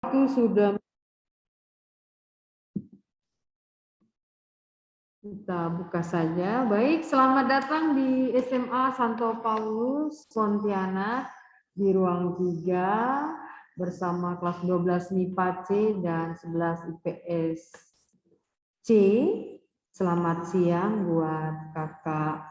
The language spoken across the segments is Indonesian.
Waktu sudah, kita buka saja. Baik, selamat datang di SMA Santo Paulus Pontianak di ruang 3 bersama kelas 12 MIPA C dan 11 IPS C. Selamat siang buat kakak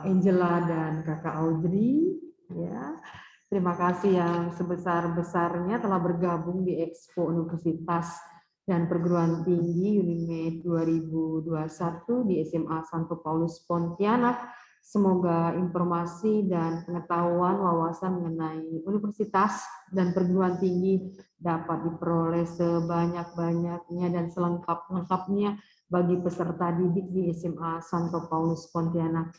Angela dan kakak Audrey. Ya, terima kasih yang sebesar-besarnya telah bergabung di Expo Universitas dan Perguruan Tinggi Unimed 2021 di SMA Santo Paulus Pontianak. Semoga informasi dan pengetahuan wawasan mengenai universitas dan perguruan tinggi dapat diperoleh sebanyak-banyaknya dan selengkap-lengkapnya bagi peserta didik di SMA Santo Paulus Pontianak,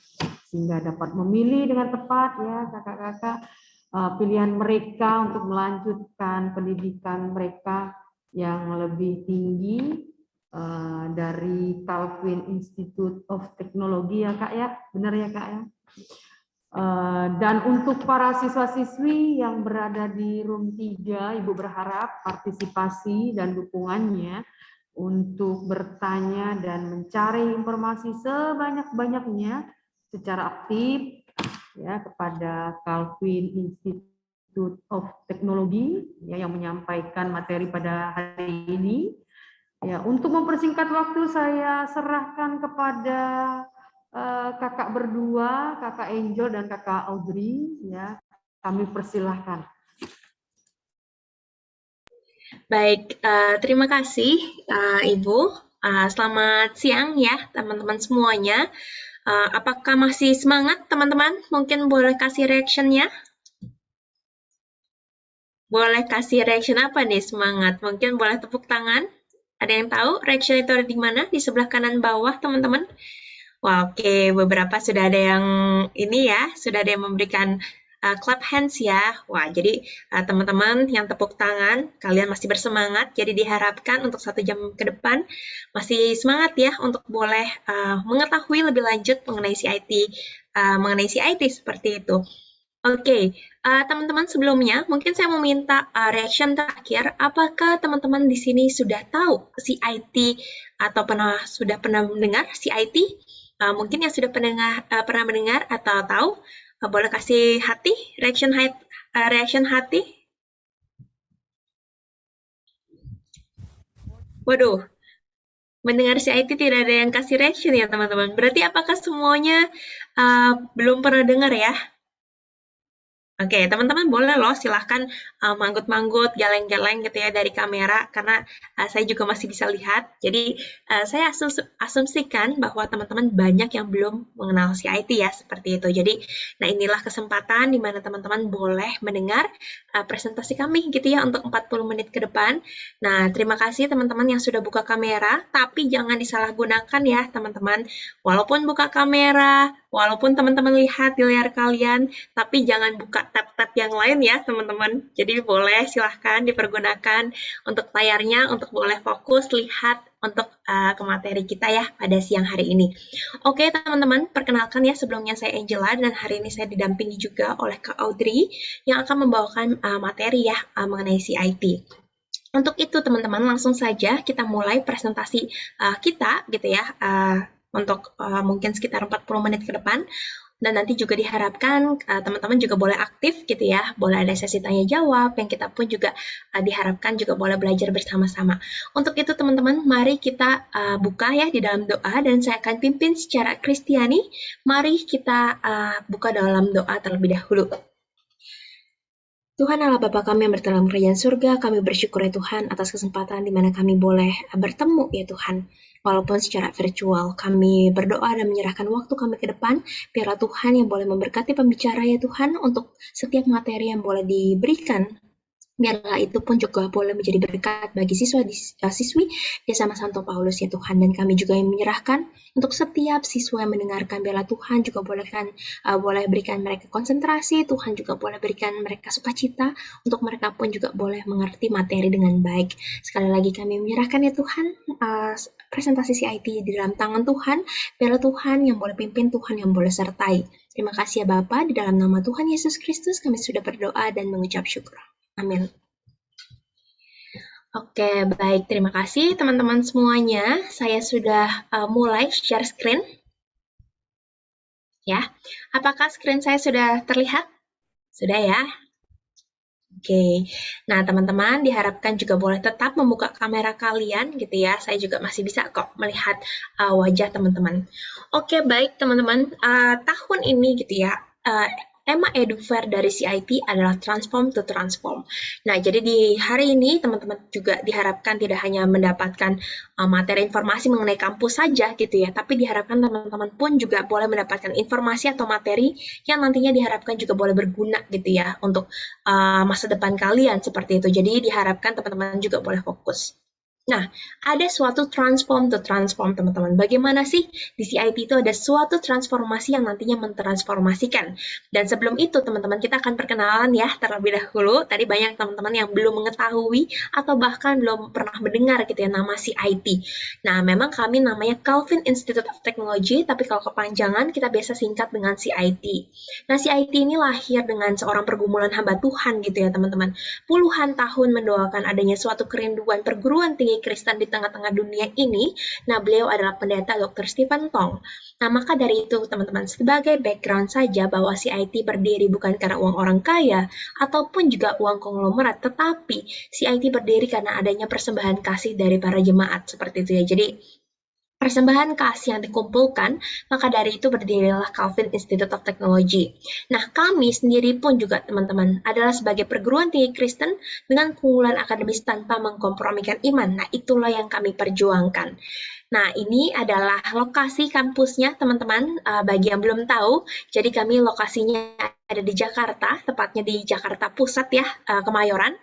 sehingga dapat memilih dengan tepat ya kakak-kakak pilihan mereka untuk melanjutkan pendidikan mereka yang lebih tinggi dari Calvin Institute of Technology ya kak ya, benar ya kak ya. Dan untuk para siswa-siswi yang berada di room 3, Ibu berharap partisipasi dan dukungannya untuk bertanya dan mencari informasi sebanyak-banyaknya secara aktif ya kepada Calvin Institute of Technology ya yang menyampaikan materi pada hari ini. Ya, untuk mempersingkat waktu saya serahkan kepada kakak berdua, kakak Angel dan kakak Audrey ya. Kami persilahkan. Baik, terima kasih Ibu. Selamat siang ya teman-teman semuanya. Apakah masih semangat teman-teman? Mungkin boleh kasih reaction-nya? Boleh kasih reaction apa nih semangat? Mungkin boleh tepuk tangan. Ada yang tahu reaction itu ada di mana? Di sebelah kanan bawah teman-teman. Wah, oke, beberapa sudah ada yang ini ya, sudah ada yang memberikan clap hands ya. Wah, jadi teman-teman yang tepuk tangan, kalian masih bersemangat. Jadi diharapkan untuk 1 jam ke depan masih semangat ya untuk boleh mengetahui lebih lanjut mengenai CIT seperti itu. Oke, teman-teman sebelumnya mungkin saya mau minta reaction terakhir. Apakah teman-teman di sini sudah tahu CIT atau sudah pernah mendengar CIT? Mungkin yang sudah pernah mendengar atau tahu, boleh kasih hati, reaction hati. Waduh, mendengar CIT tidak ada yang kasih reaction ya teman-teman. Berarti apakah semuanya belum pernah dengar ya? Oke, teman-teman boleh loh silahkan manggut-manggut, geleng-geleng gitu ya dari kamera, karena saya juga masih bisa lihat. Jadi saya asumsikan bahwa teman-teman banyak yang belum mengenal CIT ya, seperti itu. Jadi, nah inilah kesempatan di mana teman-teman boleh mendengar presentasi kami gitu ya untuk 40 menit ke depan. Nah, terima kasih teman-teman yang sudah buka kamera, tapi jangan disalahgunakan ya teman-teman. Walaupun buka kamera, walaupun teman-teman lihat di layar kalian, tapi jangan buka tab-tab yang lain ya teman-teman. Jadi boleh silahkan dipergunakan untuk layarnya, untuk boleh fokus lihat untuk ke materi kita ya pada siang hari ini. Oke teman-teman, perkenalkan ya sebelumnya saya Angela dan hari ini saya didampingi juga oleh Kak Audrey yang akan membawakan materi ya mengenai CIT. Untuk itu teman-teman langsung saja kita mulai presentasi kita gitu ya untuk mungkin sekitar 40 menit ke depan. Dan nanti juga diharapkan teman-teman juga boleh aktif gitu ya, boleh ada sesi tanya jawab yang kita pun juga diharapkan juga boleh belajar bersama-sama. Untuk itu teman-teman, mari kita buka ya di dalam doa dan saya akan pimpin secara Kristiani. Mari kita buka dalam doa terlebih dahulu. Tuhan Allah Bapa kami yang berdalam kerajaan surga, kami bersyukur ya Tuhan atas kesempatan di mana kami boleh bertemu ya Tuhan. Walaupun secara virtual, kami berdoa dan menyerahkan waktu kami ke depan, biarlah Tuhan yang boleh memberkati pembicara ya Tuhan untuk setiap materi yang boleh diberikan. Biarlah itu pun juga boleh menjadi berkat bagi siswa-siswi di SMA Santo Paulus ya Tuhan. Dan kami juga yang menyerahkan untuk setiap siswa yang mendengarkan, biarlah Tuhan juga boleh berikan mereka konsentrasi, Tuhan juga boleh berikan mereka sukacita, untuk mereka pun juga boleh mengerti materi dengan baik. Sekali lagi kami menyerahkan ya Tuhan, presentasi CIT di dalam tangan Tuhan, biarlah Tuhan yang boleh pimpin, Tuhan yang boleh sertai. Terima kasih ya Bapa, di dalam nama Tuhan Yesus Kristus kami sudah berdoa dan mengucap syukur. Amin. Oke, baik. Terima kasih teman-teman semuanya. Saya sudah mulai share screen, ya. Apakah screen saya sudah terlihat? Sudah ya? Oke. Nah, teman-teman diharapkan juga boleh tetap membuka kamera kalian gitu ya. Saya juga masih bisa kok melihat wajah teman-teman. Oke, baik teman-teman. Tahun ini gitu ya, tema Edufair dari CIT adalah Transform to Transform. Nah, jadi di hari ini teman-teman juga diharapkan tidak hanya mendapatkan materi informasi mengenai kampus saja gitu ya, tapi diharapkan teman-teman pun juga boleh mendapatkan informasi atau materi yang nantinya diharapkan juga boleh berguna gitu ya untuk masa depan kalian seperti itu. Jadi diharapkan teman-teman juga boleh fokus. Nah, ada suatu transform to transform, teman-teman. Bagaimana sih di CIT itu ada suatu transformasi yang nantinya mentransformasikan. Dan sebelum itu, teman-teman, kita akan perkenalan ya terlebih dahulu. Tadi banyak teman-teman yang belum mengetahui atau bahkan belum pernah mendengar gitu ya nama CIT. Nah, memang kami namanya Calvin Institute of Technology, tapi kalau kepanjangan kita biasa singkat dengan CIT. Nah, CIT ini lahir dengan seorang pergumulan hamba Tuhan gitu ya, teman-teman. Puluhan tahun mendoakan adanya suatu kerinduan perguruan tinggi Kristen di tengah-tengah dunia ini. Nah, beliau adalah pendeta Dr. Stephen Tong. Nah, maka dari itu, teman-teman, sebagai background saja bahwa CIT berdiri bukan karena uang orang kaya ataupun juga uang konglomerat, tetapi CIT berdiri karena adanya persembahan kasih dari para jemaat seperti itu ya. Jadi, persembahan kasih yang dikumpulkan, maka dari itu berdirilah Calvin Institute of Technology. Nah, kami sendiri pun juga teman-teman adalah sebagai perguruan tinggi Kristen dengan keunggulan akademis tanpa mengkompromikan iman. Nah, itulah yang kami perjuangkan. Nah, ini adalah lokasi kampusnya, teman-teman. Bagi yang belum tahu, jadi kami lokasinya ada di Jakarta, tepatnya di Jakarta Pusat ya, Kemayoran.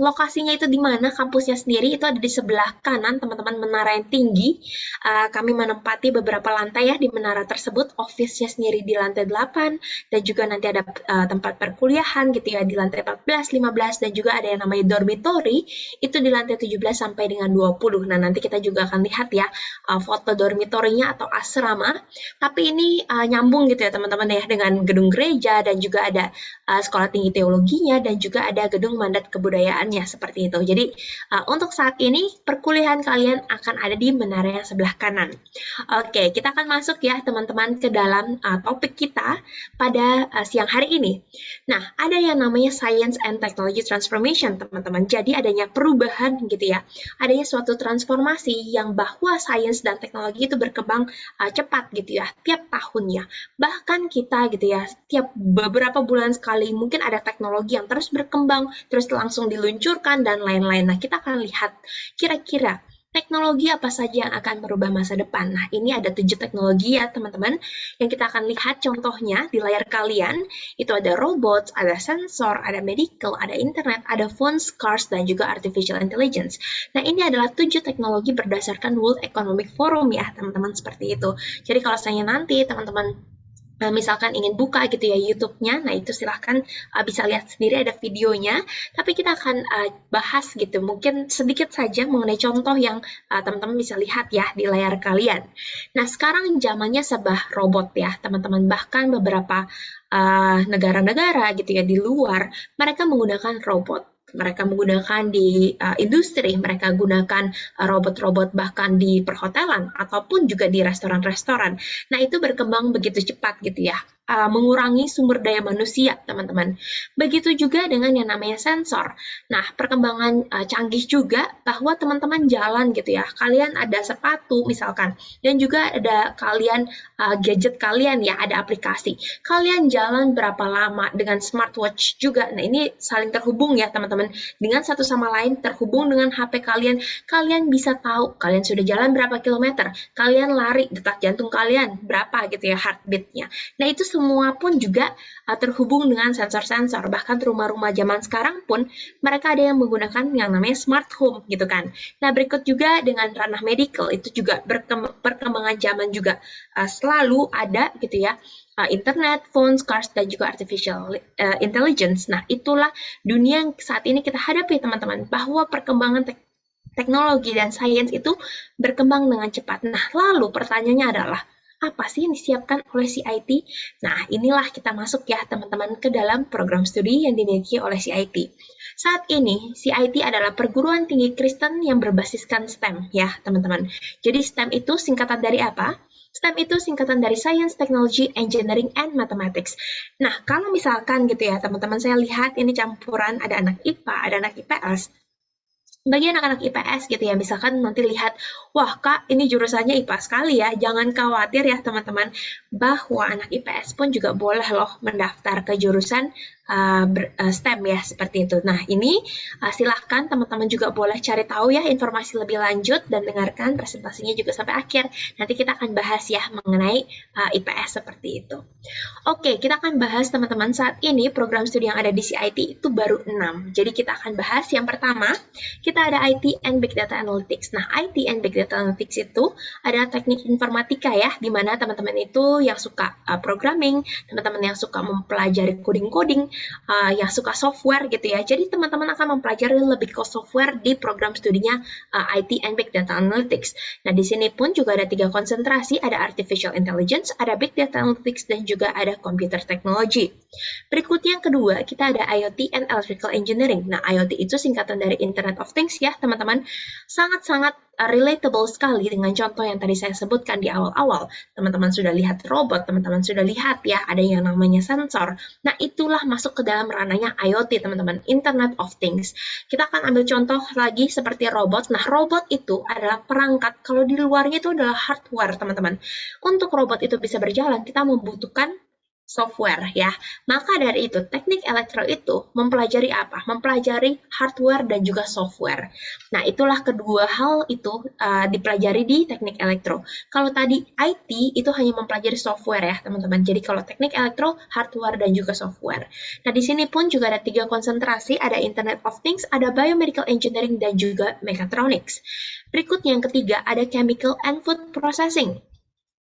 Lokasinya itu di mana kampusnya sendiri itu ada di sebelah kanan, teman-teman, menara yang tinggi. Kami menempati beberapa lantai ya di menara tersebut, office-nya sendiri di lantai 8, dan juga nanti ada tempat perkuliahan gitu ya di lantai 14, 15, dan juga ada yang namanya dormitory, itu di lantai 17 sampai dengan 20. Nah, nanti kita juga akan lihat ya foto dormitory-nya atau asrama. Tapi ini nyambung gitu ya teman-teman ya dengan gedung gereja dan juga ada sekolah tinggi teologinya dan juga ada gedung mandat kebudayaannya seperti itu. Jadi untuk saat ini perkuliahan kalian akan ada di menara yang sebelah kanan. Oke, kita akan masuk ya teman-teman ke dalam topik kita pada siang hari ini. Nah, ada yang namanya Science and Technology Transformation, teman-teman. Jadi adanya perubahan gitu ya. Adanya suatu transformasi yang bahwa sains dan teknologi itu berkembang cepat gitu ya, tiap tahunnya. Bahkan kita gitu ya, tiap beberapa bulan sekali mungkin ada teknologi yang terus berkembang, terus langsung diluncurkan dan lain-lain. Nah, kita akan lihat kira-kira teknologi apa saja yang akan merubah masa depan. Nah, ini ada 7 teknologi ya, teman-teman, yang kita akan lihat contohnya di layar kalian. Itu ada robot, ada sensor, ada medical, ada internet, ada phones, cars, dan juga artificial intelligence. Nah, ini adalah 7 teknologi berdasarkan World Economic Forum ya, teman-teman, seperti itu. Jadi, kalau saya nanti teman-teman misalkan ingin buka gitu ya YouTube-nya, nah itu silahkan bisa lihat sendiri ada videonya, tapi kita akan bahas gitu, mungkin sedikit saja mengenai contoh yang teman-teman bisa lihat ya di layar kalian. Nah, sekarang zamannya serba robot ya, teman-teman, bahkan beberapa negara-negara gitu ya di luar, mereka menggunakan robot. Mereka menggunakan di industri, mereka gunakan robot-robot bahkan di perhotelan ataupun juga di restoran-restoran. Nah, itu berkembang begitu cepat gitu ya, mengurangi sumber daya manusia, teman-teman. Begitu juga dengan yang namanya sensor. Nah, perkembangan canggih juga bahwa teman-teman jalan gitu ya, kalian ada sepatu misalkan, dan juga ada kalian gadget kalian ya, ada aplikasi. Kalian jalan berapa lama dengan smartwatch juga. Nah, ini saling terhubung ya, teman-teman. Dengan satu sama lain terhubung dengan HP kalian, kalian bisa tahu kalian sudah jalan berapa kilometer, kalian lari, detak jantung kalian berapa gitu ya, heartbeat-nya. Nah, itu semua pun juga terhubung dengan sensor-sensor. Bahkan rumah-rumah zaman sekarang pun mereka ada yang menggunakan yang namanya smart home gitu kan. Nah, berikut juga dengan ranah medical, itu juga perkembangan zaman juga selalu ada gitu ya, internet, phones, cars, dan juga artificial intelligence. Nah, itulah dunia yang saat ini kita hadapi, teman-teman, bahwa perkembangan teknologi dan sains itu berkembang dengan cepat. Nah, lalu pertanyaannya adalah, apa sih yang disiapkan oleh CIT? Nah, inilah kita masuk ya, teman-teman, ke dalam program studi yang dimiliki oleh CIT. Saat ini, CIT adalah perguruan tinggi Kristen yang berbasiskan STEM, ya teman-teman. Jadi STEM itu singkatan dari apa? STEM itu singkatan dari Science, Technology, Engineering, and Mathematics. Nah, kalau misalkan gitu ya, teman-teman, saya lihat ini campuran ada anak IPA, ada anak IPS. Bagi anak-anak IPS gitu ya, misalkan nanti lihat, wah Kak, ini jurusannya IPA sekali ya, jangan khawatir ya teman-teman, bahwa anak IPS pun juga boleh loh mendaftar ke jurusan STEM ya, seperti itu. Nah, ini silahkan teman-teman juga boleh cari tahu ya informasi lebih lanjut dan dengarkan presentasinya juga sampai akhir. Nanti kita akan bahas ya mengenai IPS seperti itu. Oke, kita akan bahas teman-teman saat ini program studi yang ada di CIT itu baru 6. Jadi kita akan bahas yang pertama, kita ada IT and Big Data Analytics. Nah, IT and Big Data Analytics itu adalah teknik informatika ya, di mana teman-teman itu yang suka programming, teman-teman yang suka mempelajari coding-coding, yang suka software gitu ya. Jadi teman-teman akan mempelajari lebih ke software di program studinya IT and Big Data Analytics. Nah, di sini pun juga ada 3 konsentrasi, ada Artificial Intelligence, ada Big Data Analytics, dan juga ada Computer Technology. Berikutnya yang kedua, kita ada IoT and Electrical Engineering. Nah, IoT itu singkatan dari Internet of Things ya, teman-teman. Sangat-sangat relatable sekali dengan contoh yang tadi saya sebutkan di awal-awal. Teman-teman sudah lihat robot, teman-teman sudah lihat ya, ada yang namanya sensor. Nah, itulah masuk ke dalam ranahnya IoT, teman-teman, Internet of Things. Kita akan ambil contoh lagi seperti robot. Nah, robot itu adalah perangkat, kalau di luarnya itu adalah hardware, teman-teman. Untuk robot itu bisa berjalan, kita membutuhkan software ya. Maka dari itu, teknik elektro itu mempelajari apa? Mempelajari hardware dan juga software. Nah, itulah kedua hal itu dipelajari di teknik elektro. Kalau tadi IT itu hanya mempelajari software ya, teman-teman. Jadi kalau teknik elektro, hardware dan juga software. Nah, di sini pun juga ada 3 konsentrasi, ada Internet of Things, ada Biomedical Engineering, dan juga Mechatronics. Berikutnya yang ketiga, ada Chemical and Food Processing.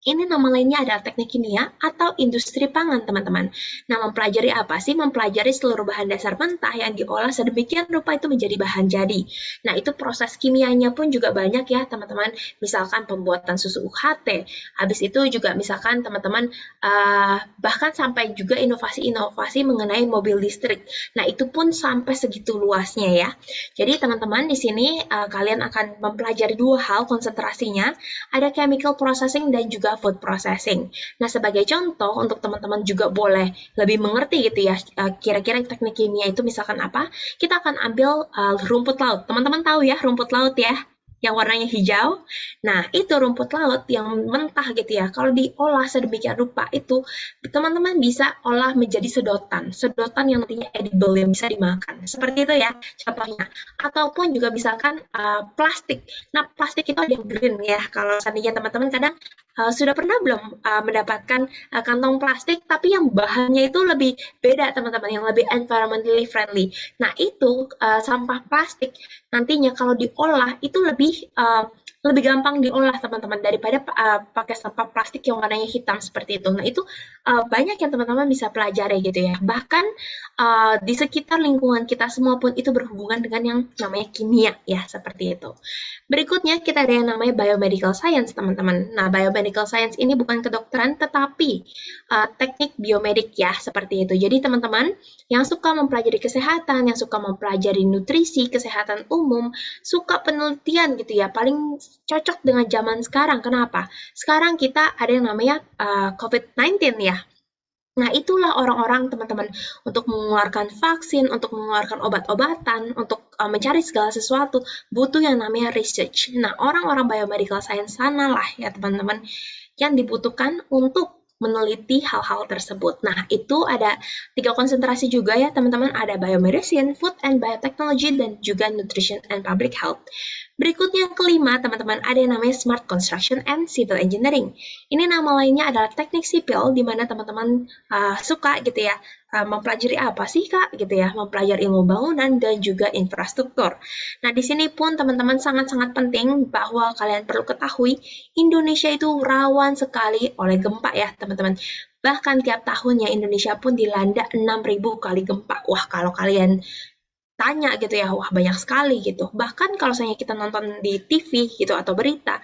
Ini nama lainnya adalah teknik kimia atau industri pangan, teman-teman. Nah, mempelajari apa sih? Mempelajari seluruh bahan dasar mentah yang diolah sedemikian rupa itu menjadi bahan jadi. Nah, itu proses kimianya pun juga banyak ya, teman-teman. Misalkan pembuatan susu UHT. Habis itu juga misalkan teman-teman bahkan sampai juga inovasi-inovasi mengenai mobil listrik. Nah, itu pun sampai segitu luasnya ya. Jadi, teman-teman di sini kalian akan mempelajari 2 hal konsentrasinya. Ada chemical processing dan juga food processing. Nah, sebagai contoh untuk teman-teman juga boleh lebih mengerti gitu ya, kira-kira teknik kimia itu misalkan apa? Kita akan ambil rumput laut. Teman-teman tahu ya rumput laut ya, yang warnanya hijau. Nah, itu rumput laut yang mentah gitu ya. Kalau diolah sedemikian rupa itu, teman-teman bisa olah menjadi sedotan. Sedotan yang nantinya edible, yang bisa dimakan. Seperti itu ya contohnya. Ataupun juga misalkan plastik. Nah, plastik itu ada yang green ya. Kalau seandainya teman-teman kadang sudah pernah belum mendapatkan kantong plastik, tapi yang bahannya itu lebih beda teman-teman, yang lebih environmentally friendly. Nah, itu sampah plastik nantinya kalau diolah itu lebih gampang diolah teman-teman daripada pakai sampah plastik yang warnanya hitam seperti itu. Nah, itu banyak yang teman-teman bisa pelajari gitu ya. Bahkan di sekitar lingkungan kita semua pun itu berhubungan dengan yang namanya kimia ya, seperti itu. Berikutnya kita ada yang namanya biomedical science, teman-teman. Nah, biomedical science ini bukan kedokteran, tetapi teknik biomedik ya, seperti itu. Jadi teman-teman yang suka mempelajari kesehatan, yang suka mempelajari nutrisi, kesehatan umum, suka penelitian gitu ya, paling cocok dengan zaman sekarang. Kenapa? Sekarang kita ada yang namanya COVID-19 ya. Nah, itulah orang-orang teman-teman untuk mengeluarkan vaksin, untuk mengeluarkan obat-obatan, untuk mencari segala sesuatu, butuh yang namanya research. Nah, orang-orang biomedical science sanalah ya teman-teman yang dibutuhkan untuk meneliti hal-hal tersebut. Nah, itu ada 3 konsentrasi juga ya teman-teman, ada biomedicine, food and biotechnology, dan juga nutrition and public health. Berikutnya yang kelima, teman-teman, ada yang namanya Smart Construction and Civil Engineering. Ini nama lainnya adalah teknik sipil, di mana teman-teman suka gitu ya, mempelajari apa sih Kak gitu ya, mempelajari ilmu bangunan dan juga infrastruktur. Nah, di sini pun teman-teman sangat-sangat penting bahwa kalian perlu ketahui, Indonesia itu rawan sekali oleh gempa ya teman-teman. Bahkan tiap tahunnya Indonesia pun dilanda 6.000 kali gempa. Wah, kalau kalian tanya gitu ya, wah banyak sekali gitu. Bahkan kalau misalnya kita nonton di TV gitu atau berita,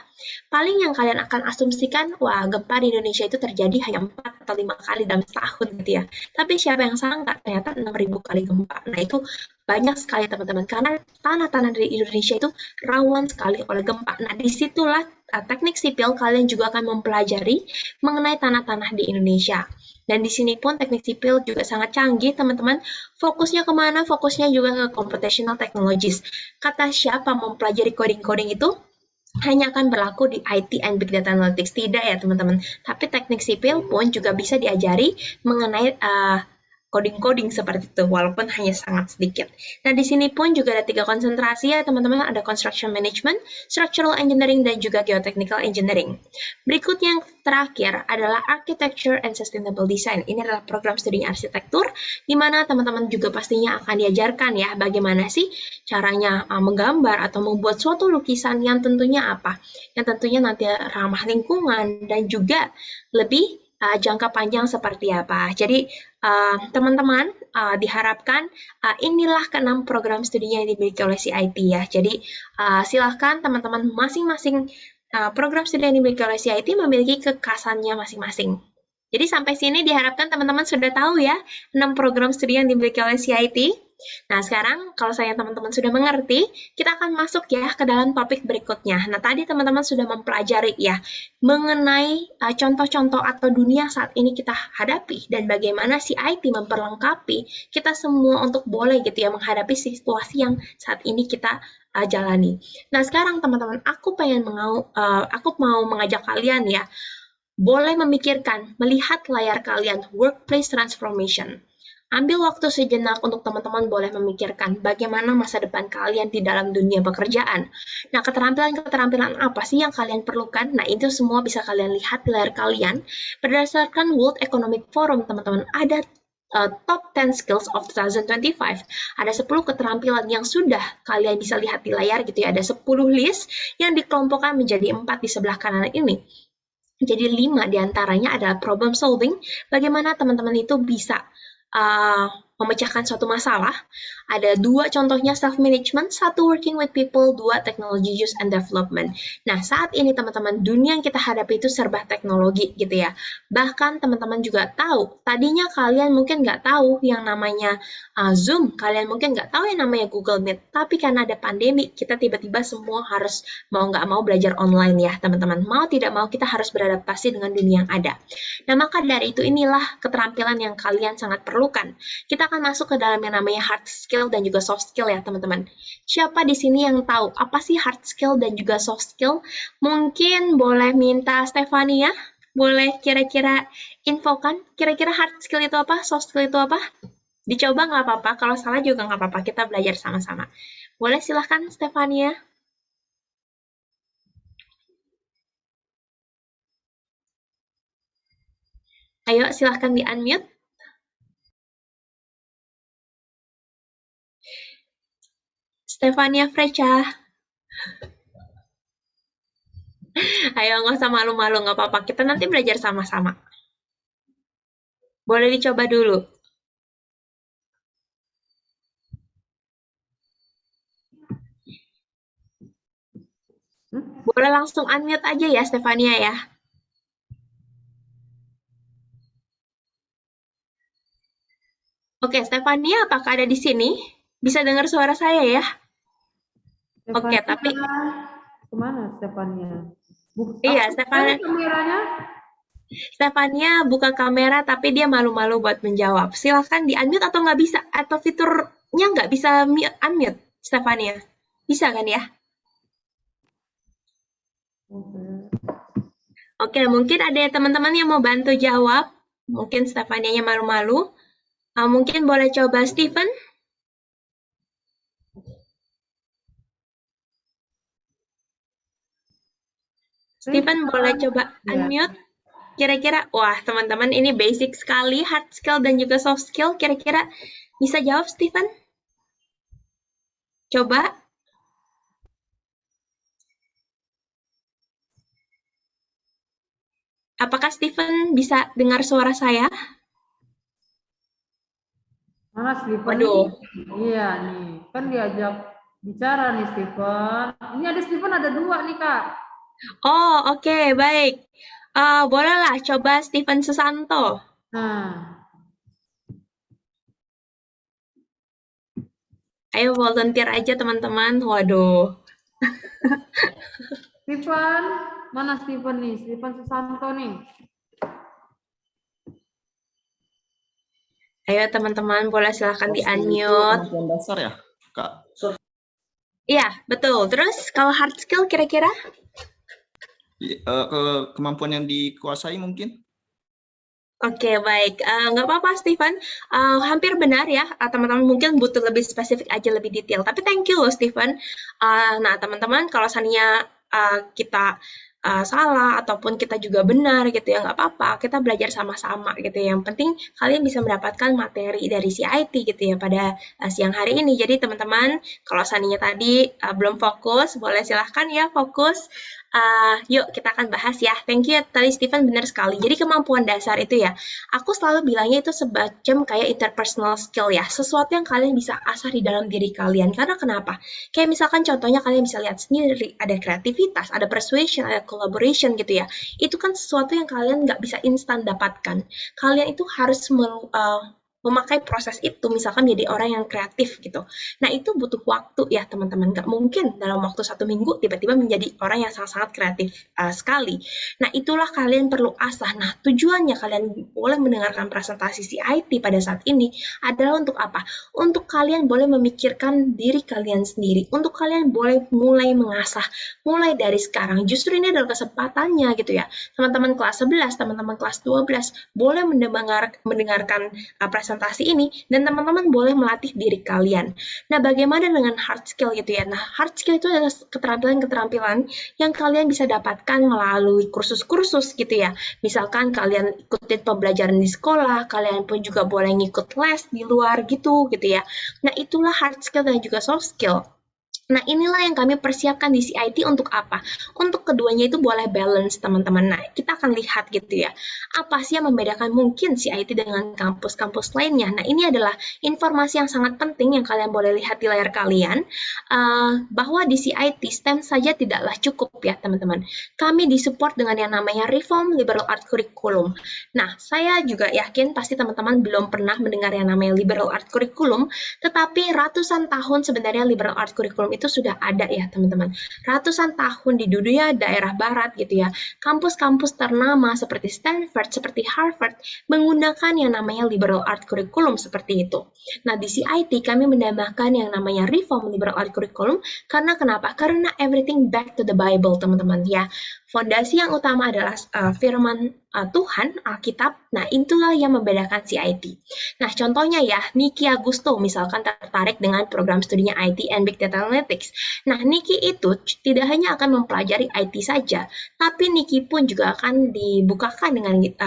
paling yang kalian akan asumsikan, wah gempa di Indonesia itu terjadi hanya 4 atau 5 kali dalam setahun gitu ya. Tapi siapa yang sangka ternyata 6.000 kali gempa. Nah, itu banyak sekali teman-teman, karena tanah-tanah di Indonesia itu rawan sekali oleh gempa. Nah, disitulah teknik sipil kalian juga akan mempelajari mengenai tanah-tanah di Indonesia. Dan di sini pun teknik sipil juga sangat canggih, teman-teman. Fokusnya kemana? Fokusnya juga ke computational technologies. Kata siapa mempelajari coding-coding itu? Hanya akan berlaku di IT and Big Data Analytics. Tidak ya, teman-teman. Tapi teknik sipil pun juga bisa diajari mengenai coding-coding seperti itu, walaupun hanya sangat sedikit. Nah, di sini pun juga ada 3 konsentrasi ya, teman-teman. Ada Construction Management, Structural Engineering, dan juga Geotechnical Engineering. Berikutnya yang terakhir adalah Architecture and Sustainable Design. Ini adalah program studi arsitektur, di mana teman-teman juga pastinya akan diajarkan ya, bagaimana sih caranya menggambar atau membuat suatu lukisan yang tentunya apa? Yang tentunya nanti ramah lingkungan dan juga lebih jangka panjang seperti apa. Jadi teman-teman diharapkan inilah ke-6 program studinya yang dimiliki oleh CIT ya. Jadi silahkan teman-teman masing-masing program studi yang dimiliki oleh CIT memiliki kekhasannya masing-masing. Jadi sampai sini diharapkan teman-teman sudah tahu ya 6 program studi yang dimiliki oleh CIT. Nah, sekarang kalau saya teman-teman sudah mengerti, kita akan masuk ya ke dalam topik berikutnya. Nah, tadi teman-teman sudah mempelajari ya mengenai contoh-contoh atau dunia saat ini kita hadapi dan bagaimana si IT memperlengkapi kita semua untuk boleh gitu ya menghadapi situasi yang saat ini kita jalani. Nah, sekarang teman-teman, aku mau mengajak kalian ya boleh memikirkan, melihat layar kalian, workplace transformation. Ambil waktu sejenak untuk teman-teman boleh memikirkan bagaimana masa depan kalian di dalam dunia pekerjaan. Nah, keterampilan-keterampilan apa sih yang kalian perlukan? Nah, itu semua bisa kalian lihat di layar kalian. Berdasarkan World Economic Forum, teman-teman, ada Top 10 Skills of 2025. Ada 10 keterampilan yang sudah kalian bisa lihat di layar gitu ya. Ada 10 list yang dikelompokkan menjadi 4 di sebelah kanan ini. Jadi 5 diantaranya adalah problem solving, bagaimana teman-teman itu bisa memecahkan suatu masalah. Ada 2 contohnya self-management, 1 working with people, 2 technology use and development. Nah, saat ini teman-teman, dunia yang kita hadapi itu serba teknologi gitu ya. Bahkan teman-teman juga tahu, tadinya kalian mungkin nggak tahu yang namanya Zoom, kalian mungkin nggak tahu yang namanya Google Meet, tapi karena ada pandemi, kita tiba-tiba semua harus mau nggak mau belajar online ya, teman-teman. Mau tidak mau kita harus beradaptasi dengan dunia yang ada. Nah, maka dari itu inilah keterampilan yang kalian sangat perlukan. Kita akan masuk ke dalam yang namanya hard skill dan juga soft skill ya, teman-teman. Siapa di sini yang tahu apa sih hard skill dan juga soft skill? Mungkin boleh minta Stefania, boleh kira-kira infokan, kira-kira hard skill itu apa, soft skill itu apa? Dicoba nggak apa-apa, kalau salah juga nggak apa-apa, kita belajar sama-sama. Boleh silahkan Stefania. Ayo silahkan di-unmute. Stefania Frecha. Ayo nggak usah malu-malu, nggak apa-apa. Kita nanti belajar sama-sama. Boleh dicoba dulu. Boleh langsung unmute aja ya, Stefania ya. Oke, Stefania, apakah ada di sini? Bisa dengar suara saya ya? Oke, tapi kemana Stefania? iya, Stefania. Kameranya? Stefania buka kamera, tapi dia malu-malu buat menjawab. Silahkan di-unmute atau nggak bisa? Atau fiturnya nggak bisa unmute, Stefania? Bisa kan ya? Oke, mungkin ada teman-teman yang mau bantu jawab. Mungkin Stefania-nya malu-malu. Mungkin boleh coba Steven. Steven boleh coba unmute. Kira-kira, wah teman-teman ini basic sekali, hard skill dan juga soft skill. Kira-kira bisa jawab Steven? Coba. Apakah Steven bisa dengar suara saya? Mana Steven? Waduh. Iya nih, kan diajak bicara nih Steven. Ini ada Steven ada 2 nih Kak. Oh, oke, baik. Bolehlah coba Steven Susanto. Nah. Ayo volunteer aja teman-teman. Waduh. Stephen, mana Stephen nih? Stephen Susanto nih. Ayo teman-teman, boleh silahkan Itu di-unmute. kemampuan dasar ya, Kak? Iya, betul. Terus kalau hard skill kira-kira? Kemampuan yang dikuasai mungkin? Oke, baik. Nggak apa-apa, Steven. Hampir benar ya, teman-teman. Mungkin butuh lebih spesifik aja, lebih detail. Tapi thank you loh, Steven. Nah, teman-teman, kalau seandainya kita salah ataupun kita juga benar gitu ya, nggak apa-apa. Kita belajar sama-sama gitu ya. Yang penting kalian bisa mendapatkan materi dari CIT gitu ya pada siang hari ini. Jadi teman-teman, kalau seandainya tadi belum fokus, boleh silahkan ya fokus. Yuk kita akan bahas ya. Thank you tadi Steven, benar sekali. Jadi kemampuan dasar itu ya, aku selalu bilangnya itu semacam kayak interpersonal skill ya, sesuatu yang kalian bisa asah di dalam diri kalian. Karena kenapa? Kayak misalkan contohnya kalian bisa lihat sendiri, ada kreativitas, ada persuasion, ada collaboration gitu ya. Itu kan sesuatu yang kalian nggak bisa instan dapatkan. Kalian itu harus memakai proses itu, misalkan jadi orang yang kreatif gitu. Nah, itu butuh waktu ya teman-teman. Nggak mungkin dalam waktu 1 minggu tiba-tiba menjadi orang yang sangat-sangat kreatif sekali. Nah, itulah kalian perlu asah. Nah, tujuannya kalian boleh mendengarkan presentasi CIT pada saat ini adalah untuk apa? Untuk kalian boleh memikirkan diri kalian sendiri. Untuk kalian boleh mulai mengasah, mulai dari sekarang. Justru ini adalah kesempatannya gitu ya. Teman-teman kelas 11, teman-teman kelas 12 boleh mendengarkan presentasi ini, dan teman-teman boleh melatih diri kalian. Nah, bagaimana dengan hard skill gitu ya? Nah, hard skill itu adalah keterampilan-keterampilan yang kalian bisa dapatkan melalui kursus-kursus gitu ya. Misalkan kalian ikutin pembelajaran di sekolah, kalian pun juga boleh ngikut les di luar gitu ya. Nah, itulah hard skill dan juga soft skill. Nah, inilah yang kami persiapkan di CIT untuk apa? Untuk keduanya itu boleh balance, teman-teman. Nah, kita akan lihat gitu ya. Apa sih yang membedakan mungkin CIT dengan kampus-kampus lainnya? Nah, ini adalah informasi yang sangat penting yang kalian boleh lihat di layar kalian, bahwa di CIT STEM saja tidaklah cukup ya, teman-teman. Kami disupport dengan yang namanya Reform Liberal Art Curriculum. Nah, saya juga yakin pasti teman-teman belum pernah mendengar yang namanya Liberal Art Curriculum, tetapi ratusan tahun sebenarnya Liberal Art Curriculum itu sudah ada ya teman-teman. Ratusan tahun di dunia daerah barat gitu ya. Kampus-kampus ternama seperti Stanford, seperti Harvard menggunakan yang namanya Liberal Art Curriculum seperti itu. Nah, di CIT kami menambahkan yang namanya Reform Liberal Art Curriculum karena kenapa? Karena everything back to the Bible, teman-teman ya. Fondasi yang utama adalah firman Tuhan, Alkitab. Nah, itulah yang membedakan CIT. Nah, contohnya ya, Niki Agusto misalkan tertarik dengan program studinya IT and Big Data Analytics. Nah, Niki itu tidak hanya akan mempelajari IT saja, tapi Niki pun juga akan dibukakan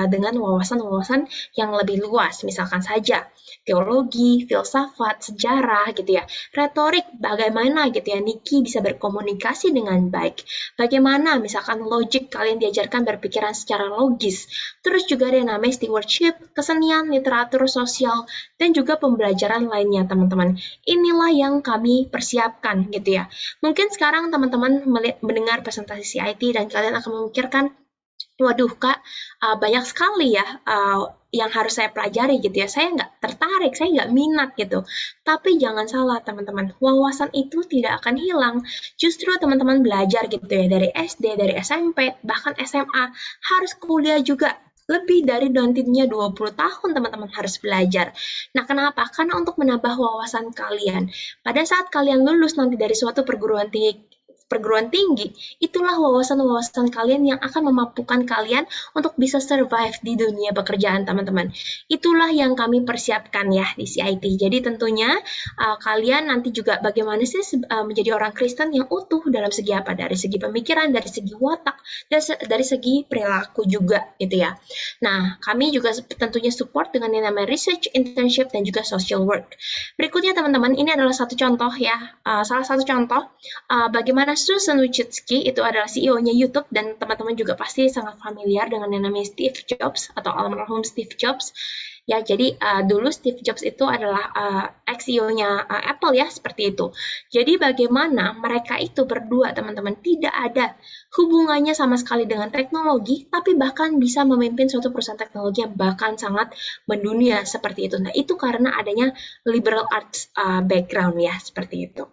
dengan wawasan-wawasan yang lebih luas. Misalkan saja teologi, filsafat, sejarah gitu ya, retorik, bagaimana gitu ya Niki bisa berkomunikasi dengan baik. Bagaimana misalkan logik, kalian diajarkan berpikiran secara logis. Terus juga ada yang namanya stewardship, kesenian, literatur, sosial, dan juga pembelajaran lainnya teman-teman. Inilah yang kami persiapkan gitu ya. Mungkin sekarang teman-teman mendengar presentasi CIT dan kalian akan memikirkan, waduh Kak, banyak sekali ya yang harus saya pelajari gitu ya. Saya nggak tertarik, saya nggak minat gitu. Tapi jangan salah teman-teman, wawasan itu tidak akan hilang. Justru teman-teman belajar gitu ya dari SD, dari SMP, bahkan SMA, harus kuliah juga. Lebih dari nantinya 20 tahun teman-teman harus belajar. Nah, kenapa? Karena untuk menambah wawasan kalian. Pada saat kalian lulus nanti dari suatu perguruan tinggi, itulah wawasan-wawasan kalian yang akan memampukan kalian untuk bisa survive di dunia pekerjaan, teman-teman. Itulah yang kami persiapkan ya di CIT. Jadi tentunya kalian nanti juga bagaimana sih menjadi orang Kristen yang utuh dalam segi apa? Dari segi pemikiran, dari segi watak, dan dari segi perilaku juga gitu ya. Nah, kami juga tentunya support dengan yang namanya research, internship, dan juga social work. Berikutnya teman-teman, ini adalah satu contoh ya, salah satu contoh bagaimana Susan Wojcicki itu adalah CEO-nya YouTube, dan teman-teman juga pasti sangat familiar dengan yang namanya Steve Jobs atau almarhum Steve Jobs. Ya, jadi dulu Steve Jobs itu adalah ex-CEO-nya Apple ya, seperti itu. Jadi bagaimana mereka itu berdua, teman-teman, tidak ada hubungannya sama sekali dengan teknologi, tapi bahkan bisa memimpin suatu perusahaan teknologi yang bahkan sangat mendunia seperti itu. Nah, itu karena adanya liberal arts background ya, seperti itu.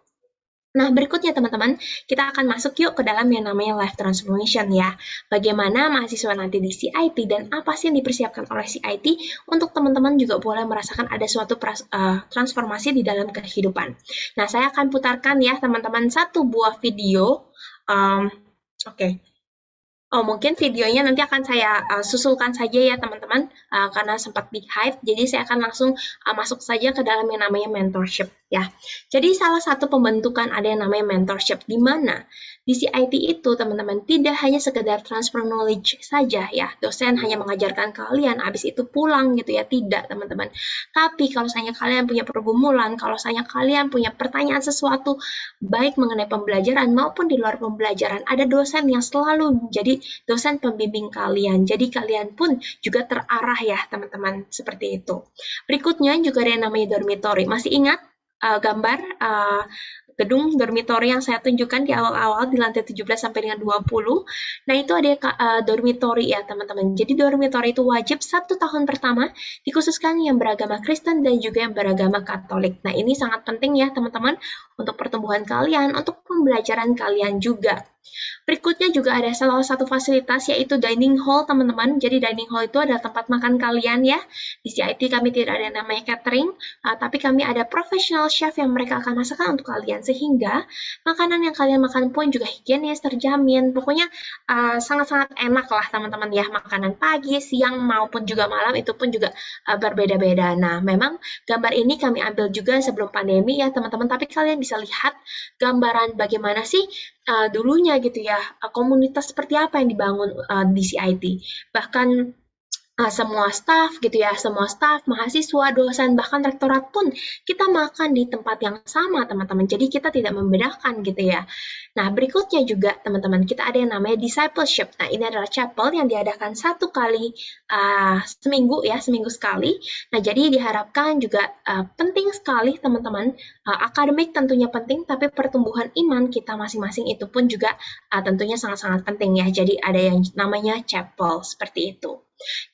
Nah, berikutnya teman-teman, kita akan masuk yuk ke dalam yang namanya life transformation ya. Bagaimana mahasiswa nanti di CIT dan apa sih yang dipersiapkan oleh CIT untuk teman-teman juga boleh merasakan ada suatu transformasi di dalam kehidupan. Nah, saya akan putarkan ya teman-teman satu buah video. Oke. Oh, mungkin videonya nanti akan saya susulkan saja ya teman-teman, karena sempat di-hide, jadi saya akan langsung masuk saja ke dalam yang namanya mentorship ya. Jadi salah satu pembentukan ada yang namanya mentorship, di mana di CIT itu teman-teman tidak hanya sekedar transfer knowledge saja ya, dosen hanya mengajarkan kalian, habis itu pulang gitu ya, tidak teman-teman. Tapi kalau misalnya kalian punya pergumulan, kalau misalnya kalian punya pertanyaan sesuatu, baik mengenai pembelajaran maupun di luar pembelajaran, ada dosen yang selalu menjadi dosen pembimbing kalian. Jadi kalian pun juga terarah ya teman-teman, seperti itu. Berikutnya juga ada yang namanya dormitory. Masih ingat gambar gedung dormitory yang saya tunjukkan di awal-awal di lantai 17 sampai dengan 20. Nah, itu ada dormitory ya, teman-teman. Jadi dormitory itu wajib 1 tahun pertama dikhususkan yang beragama Kristen dan juga yang beragama Katolik. Nah, ini sangat penting ya, teman-teman, untuk pertumbuhan kalian, untuk pembelajaran kalian juga. Berikutnya juga ada salah satu fasilitas yaitu dining hall, teman-teman. Jadi dining hall itu adalah tempat makan kalian ya. Di CIT kami tidak ada yang namanya catering, tapi kami ada professional chef yang mereka akan masakkan untuk kalian, sehingga makanan yang kalian makan pun juga higienis, terjamin. Pokoknya sangat-sangat enak lah teman-teman ya, makanan pagi, siang maupun juga malam itu pun juga berbeda-beda. Nah, memang gambar ini kami ambil juga sebelum pandemi ya teman-teman, tapi kalian bisa lihat gambaran bagaimana sih dulunya gitu ya, komunitas seperti apa yang dibangun di CIT. Bahkan semua staff gitu ya, semua staff, mahasiswa, dosen, bahkan rektorat pun kita makan di tempat yang sama teman-teman. Jadi kita tidak membedakan gitu ya. Nah, berikutnya juga teman-teman, kita ada yang namanya discipleship. Nah, ini adalah chapel yang diadakan 1 kali seminggu ya, seminggu sekali. Nah, jadi diharapkan juga penting sekali teman-teman, akademik tentunya penting, tapi pertumbuhan iman kita masing-masing itu pun juga tentunya sangat-sangat penting ya. Jadi ada yang namanya chapel seperti itu.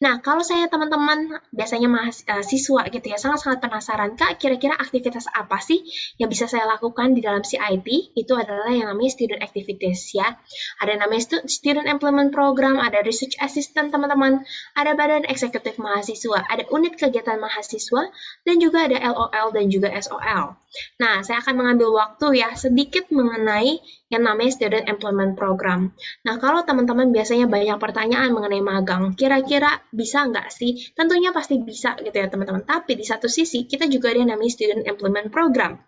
Nah, kalau saya teman-teman biasanya mahasiswa gitu ya, sangat-sangat penasaran, Kak, kira-kira aktivitas apa sih yang bisa saya lakukan di dalam CIT? Itu adalah yang namanya student activities ya. Ada yang namanya student employment program, ada research assistant teman-teman, ada badan eksekutif mahasiswa, ada unit kegiatan mahasiswa, dan juga ada LOL dan juga SOL. Nah, saya akan mengambil waktu ya sedikit mengenai yang namanya student employment program. Nah, kalau teman-teman biasanya banyak pertanyaan mengenai magang, kira-kira bisa nggak sih? Tentunya pasti bisa gitu ya teman-teman. Tapi di satu sisi, kita juga ada yang namanya student employment program.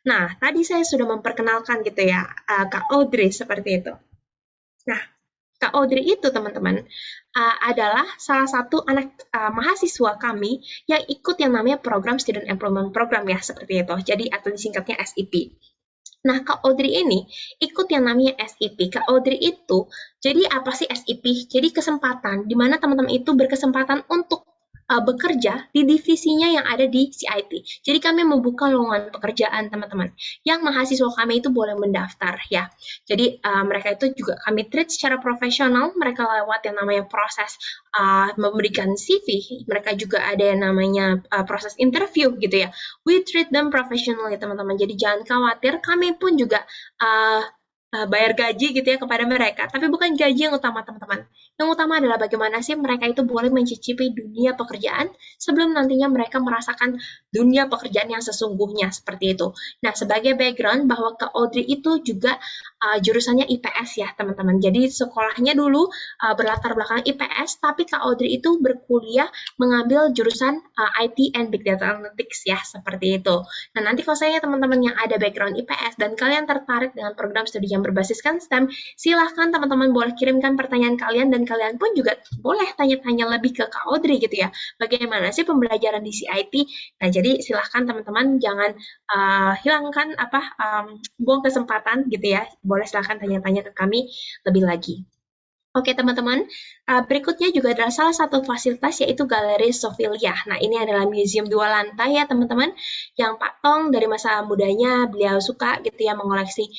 Nah, tadi saya sudah memperkenalkan gitu ya, Kak Audrey seperti itu. Nah, Kak Audrey itu teman-teman adalah salah satu anak mahasiswa kami yang ikut yang namanya program student employment program ya, seperti itu. Jadi atau disingkatnya SEP. Nah, Kak Audrey ini ikut yang namanya SEP. Kak Audrey itu, jadi apa sih SEP? Jadi kesempatan, di mana teman-teman itu berkesempatan untuk bekerja di divisinya yang ada di CIT. Jadi kami membuka lowongan pekerjaan teman-teman. Yang mahasiswa kami itu boleh mendaftar ya. Jadi mereka itu juga kami treat secara profesional. Mereka lewat yang namanya proses memberikan CV. Mereka juga ada yang namanya proses interview gitu ya. We treat them professionally teman-teman. Jadi jangan khawatir. Kami pun juga bayar gaji gitu ya kepada mereka, tapi bukan gaji yang utama teman-teman. Yang utama adalah bagaimana sih mereka itu boleh mencicipi dunia pekerjaan sebelum nantinya mereka merasakan dunia pekerjaan yang sesungguhnya seperti itu. Nah, sebagai background bahwa Kak Audrey itu juga jurusannya IPS ya teman-teman. Jadi sekolahnya dulu berlatar belakang IPS, tapi Kak Audrey itu berkuliah mengambil jurusan IT and Big Data Analytics ya, seperti itu. Nah, nanti kalau saya teman-teman yang ada background IPS dan kalian tertarik dengan program studi yang berbasiskan STEM, silahkan teman-teman boleh kirimkan pertanyaan kalian dan kalian pun juga boleh tanya-tanya lebih ke Kak Audrey gitu ya. Bagaimana sih pembelajaran di CIT? Nah, jadi silahkan teman-teman jangan hilangkan buang kesempatan gitu ya. Boleh silahkan tanya-tanya ke kami lebih lagi. Oke teman-teman, berikutnya juga adalah salah satu fasilitas yaitu Galeri Sofilia. Nah ini adalah museum 2 lantai ya teman-teman, yang Pak Tong dari masa mudanya beliau suka gitu ya mengoleksi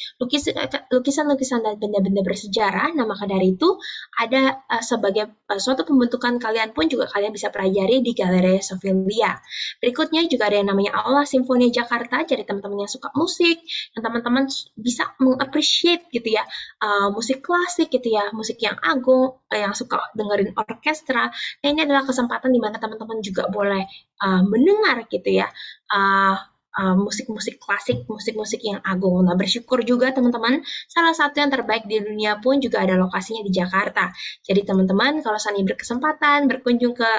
lukisan-lukisan dan benda-benda bersejarah. Nah maka dari itu ada sebagai suatu pembentukan kalian pun juga kalian bisa pelajari di Galeri Sofilia. Berikutnya juga ada yang namanya Aula Simfoni Jakarta, jadi teman-teman yang suka musik, yang teman-teman bisa mengappreciate gitu ya, musik klasik gitu ya, musik yang agung, yang suka dengerin orkestra. Nah, ini adalah kesempatan di mana teman-teman juga boleh mendengar gitu ya, musik-musik klasik, musik-musik yang agung. Nah, bersyukur juga teman-teman, salah satu yang terbaik di dunia pun juga ada lokasinya di Jakarta. Jadi teman-teman, kalau Sani berkesempatan berkunjung ke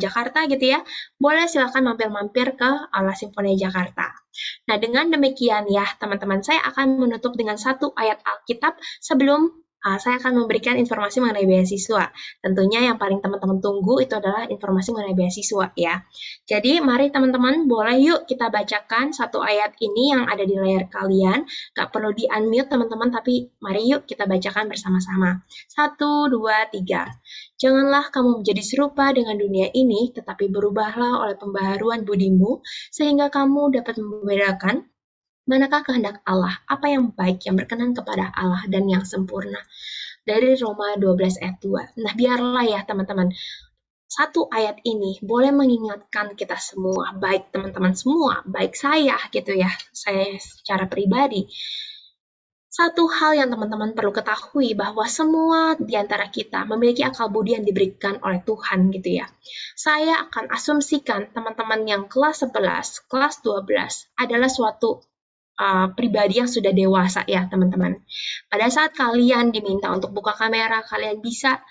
Jakarta gitu ya, boleh silakan mampir-mampir ke Aula Simfoni Jakarta. Nah, dengan demikian ya, teman-teman, saya akan menutup dengan satu ayat Alkitab sebelum saya akan memberikan informasi mengenai beasiswa. Tentunya yang paling teman-teman tunggu itu adalah informasi mengenai beasiswa ya. Jadi mari teman-teman boleh yuk kita bacakan satu ayat ini yang ada di layar kalian. Gak perlu di-unmute teman-teman, tapi mari yuk kita bacakan bersama-sama. 1, 2, 3. Janganlah kamu menjadi serupa dengan dunia ini, tetapi berubahlah oleh pembaharuan budimu, sehingga kamu dapat membedakan manakah kehendak Allah, apa yang baik, yang berkenan kepada Allah, dan yang sempurna. Dari Roma 12 ayat 2. Nah, biarlah ya teman-teman, satu ayat ini boleh mengingatkan kita semua, baik teman-teman semua, baik saya gitu ya, saya secara pribadi. Satu hal yang teman-teman perlu ketahui bahwa semua di antara kita memiliki akal budi yang diberikan oleh Tuhan gitu ya. Saya akan asumsikan teman-teman yang kelas 11, kelas 12 adalah suatu pribadi yang sudah dewasa ya teman-teman. Pada saat kalian diminta untuk buka kamera, kalian bisa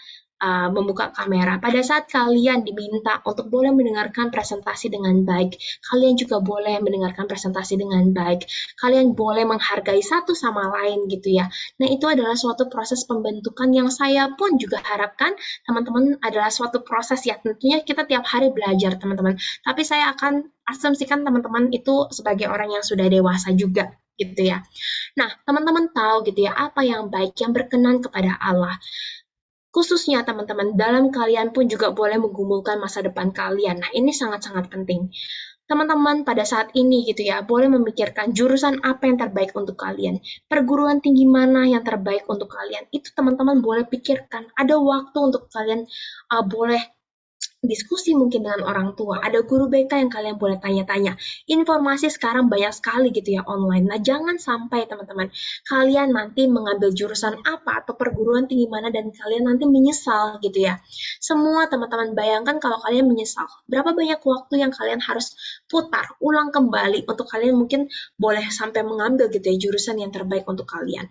membuka kamera. Pada saat kalian diminta untuk boleh mendengarkan presentasi dengan baik, kalian juga boleh mendengarkan presentasi dengan baik. Kalian boleh menghargai satu sama lain gitu ya. Nah itu adalah suatu proses pembentukan yang saya pun juga harapkan teman-teman adalah suatu proses ya. Tentunya kita tiap hari belajar teman-teman. Tapi saya akan asumsikan teman-teman itu sebagai orang yang sudah dewasa juga gitu ya. Nah, teman-teman tahu gitu ya apa yang baik, yang berkenan kepada Allah. Khususnya teman-teman, dalam kalian pun juga boleh menggumulkan masa depan kalian. Nah, ini sangat-sangat penting. Teman-teman pada saat ini gitu ya, boleh memikirkan jurusan apa yang terbaik untuk kalian. Perguruan tinggi mana yang terbaik untuk kalian. Itu teman-teman boleh pikirkan. Ada waktu untuk kalian boleh diskusi mungkin dengan orang tua, ada guru BK yang kalian boleh tanya-tanya. Informasi sekarang banyak sekali gitu ya online. Nah, jangan sampai teman-teman kalian nanti mengambil jurusan apa atau perguruan tinggi mana dan kalian nanti menyesal gitu ya. Semua teman-teman bayangkan kalau kalian menyesal. Berapa banyak waktu yang kalian harus putar, ulang kembali untuk kalian mungkin boleh sampai mengambil gitu ya jurusan yang terbaik untuk kalian.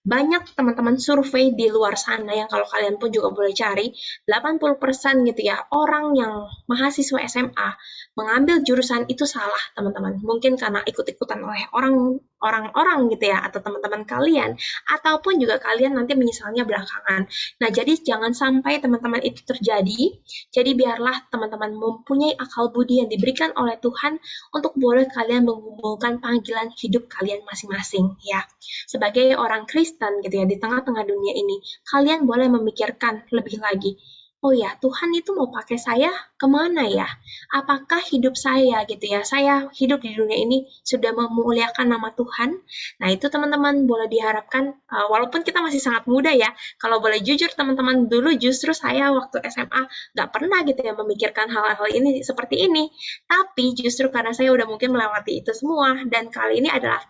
Banyak teman-teman survei di luar sana yang kalau kalian pun juga boleh cari, 80% gitu ya, orang yang mahasiswa SMA mengambil jurusan itu salah, teman-teman. Mungkin karena ikut-ikutan oleh orang-orang gitu ya, atau teman-teman kalian, ataupun juga kalian nanti menyesalnya belakangan. Nah, jadi jangan sampai teman-teman itu terjadi. Jadi biarlah teman-teman mempunyai akal budi yang diberikan oleh Tuhan untuk boleh kalian mengumpulkan panggilan hidup kalian masing-masing ya. Sebagai orang Kristen gitu ya, di tengah-tengah dunia ini, kalian boleh memikirkan lebih lagi, oh ya, Tuhan itu mau pakai saya kemana ya? Apakah hidup saya gitu ya, saya hidup di dunia ini sudah memuliakan nama Tuhan? Nah itu teman-teman boleh diharapkan, walaupun kita masih sangat muda ya, kalau boleh jujur teman-teman, dulu justru saya waktu SMA nggak pernah gitu ya memikirkan hal-hal ini seperti ini. Tapi justru karena saya udah mungkin melewati itu semua, dan kali ini adalah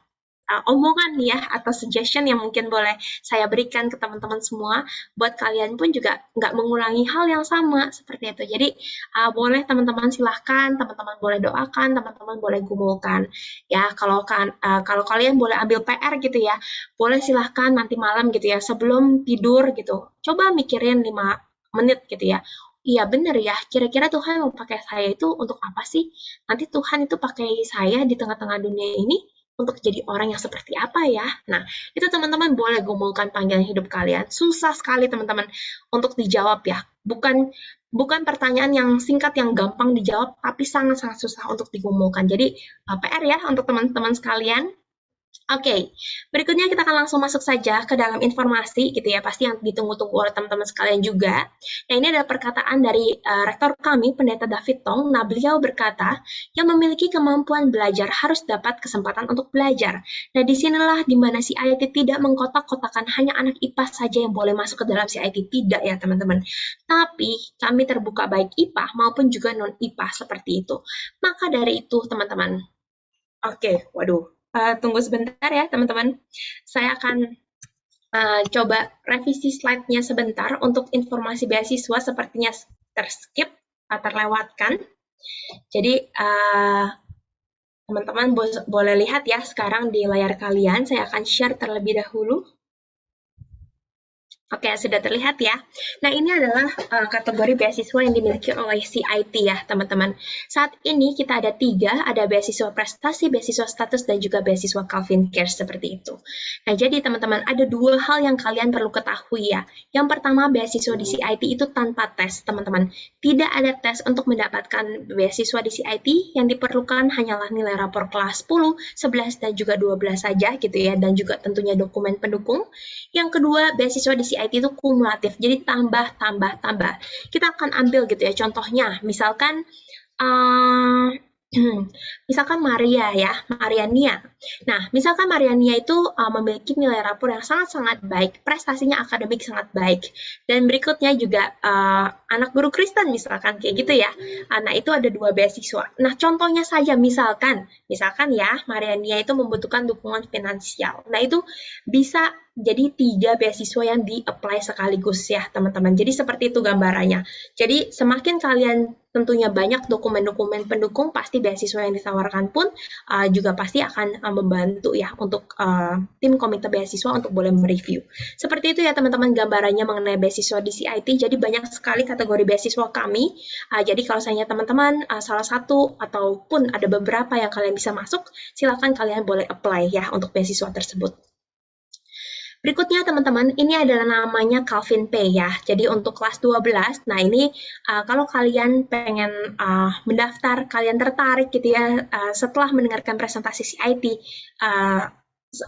omongan ya atau suggestion yang mungkin boleh saya berikan ke teman-teman semua buat kalian pun juga nggak mengulangi hal yang sama seperti itu. Jadi boleh teman-teman silahkan, teman-teman boleh doakan, teman-teman boleh gumulkan ya. Kalau kalian boleh ambil PR gitu ya, boleh silahkan nanti malam gitu ya sebelum tidur gitu, coba mikirin 5 menit gitu ya. Iya benar ya, kira-kira Tuhan mau pakai saya itu untuk apa sih? Nanti Tuhan itu pakai saya di tengah-tengah dunia ini untuk jadi orang yang seperti apa ya? Nah, itu teman-teman boleh gumulkan panggilan hidup kalian. Susah sekali teman-teman untuk dijawab ya. Bukan pertanyaan yang singkat yang gampang dijawab, tapi sangat-sangat susah untuk digumulkan. Jadi PR ya untuk teman-teman sekalian. Oke, berikutnya kita akan langsung masuk saja ke dalam informasi gitu ya, pasti yang ditunggu-tunggu oleh teman-teman sekalian juga. Nah, ini adalah perkataan dari rektor kami, Pendeta David Tong. Nah, beliau berkata, yang memiliki kemampuan belajar harus dapat kesempatan untuk belajar. Nah, disinilah di mana CIT tidak mengkotak-kotakan hanya anak IPA saja yang boleh masuk ke dalam CIT. Tidak ya, teman-teman. Tapi, kami terbuka baik IPA maupun juga non-IPA seperti itu. Maka dari itu, teman-teman. Oke, waduh. Tunggu sebentar ya, teman-teman. Saya akan coba revisi slide-nya sebentar untuk informasi beasiswa sepertinya terskip, terlewatkan. Jadi, teman-teman boleh lihat ya sekarang di layar kalian. Saya akan share terlebih dahulu. Oke, sudah terlihat ya. Nah, ini adalah kategori beasiswa yang dimiliki oleh CIT ya, teman-teman. Saat ini kita ada 3, ada beasiswa prestasi, beasiswa status, dan juga beasiswa Calvin Care seperti itu. Nah, jadi teman-teman, ada 2 hal yang kalian perlu ketahui ya. Yang pertama, beasiswa di CIT itu tanpa tes, teman-teman. Tidak ada tes untuk mendapatkan beasiswa di CIT, yang diperlukan hanyalah nilai rapor kelas 10, 11, dan juga 12 saja gitu ya, dan juga tentunya dokumen pendukung. Yang kedua, beasiswa di CIT itu kumulatif, jadi tambah. Kita akan ambil gitu ya, contohnya, misalkan Mariania. Nah, misalkan Mariania itu memiliki nilai rapor yang sangat-sangat baik, prestasinya akademik sangat baik. Dan berikutnya juga anak guru Kristen misalkan kayak gitu ya. Nah, itu ada 2 beasiswa. Nah, contohnya saja misalkan ya, Mariania itu membutuhkan dukungan finansial. Nah, itu bisa jadi 3 beasiswa yang di-apply sekaligus ya, teman-teman. Jadi seperti itu gambarannya. Jadi semakin kalian tentunya banyak dokumen-dokumen pendukung, pasti beasiswa yang ditawarkan pun juga pasti akan membantu ya untuk tim komite beasiswa untuk boleh mereview. Seperti itu ya teman-teman gambarannya mengenai beasiswa di CIT. Jadi banyak sekali kategori beasiswa kami. Jadi kalau misalnya teman-teman salah satu ataupun ada beberapa yang kalian bisa masuk, silakan kalian boleh apply ya untuk beasiswa tersebut. Berikutnya teman-teman, ini adalah namanya Calvin Pay ya. Jadi untuk kelas 12, nah ini kalau kalian pengen mendaftar, kalian tertarik gitu ya setelah mendengarkan presentasi CIT,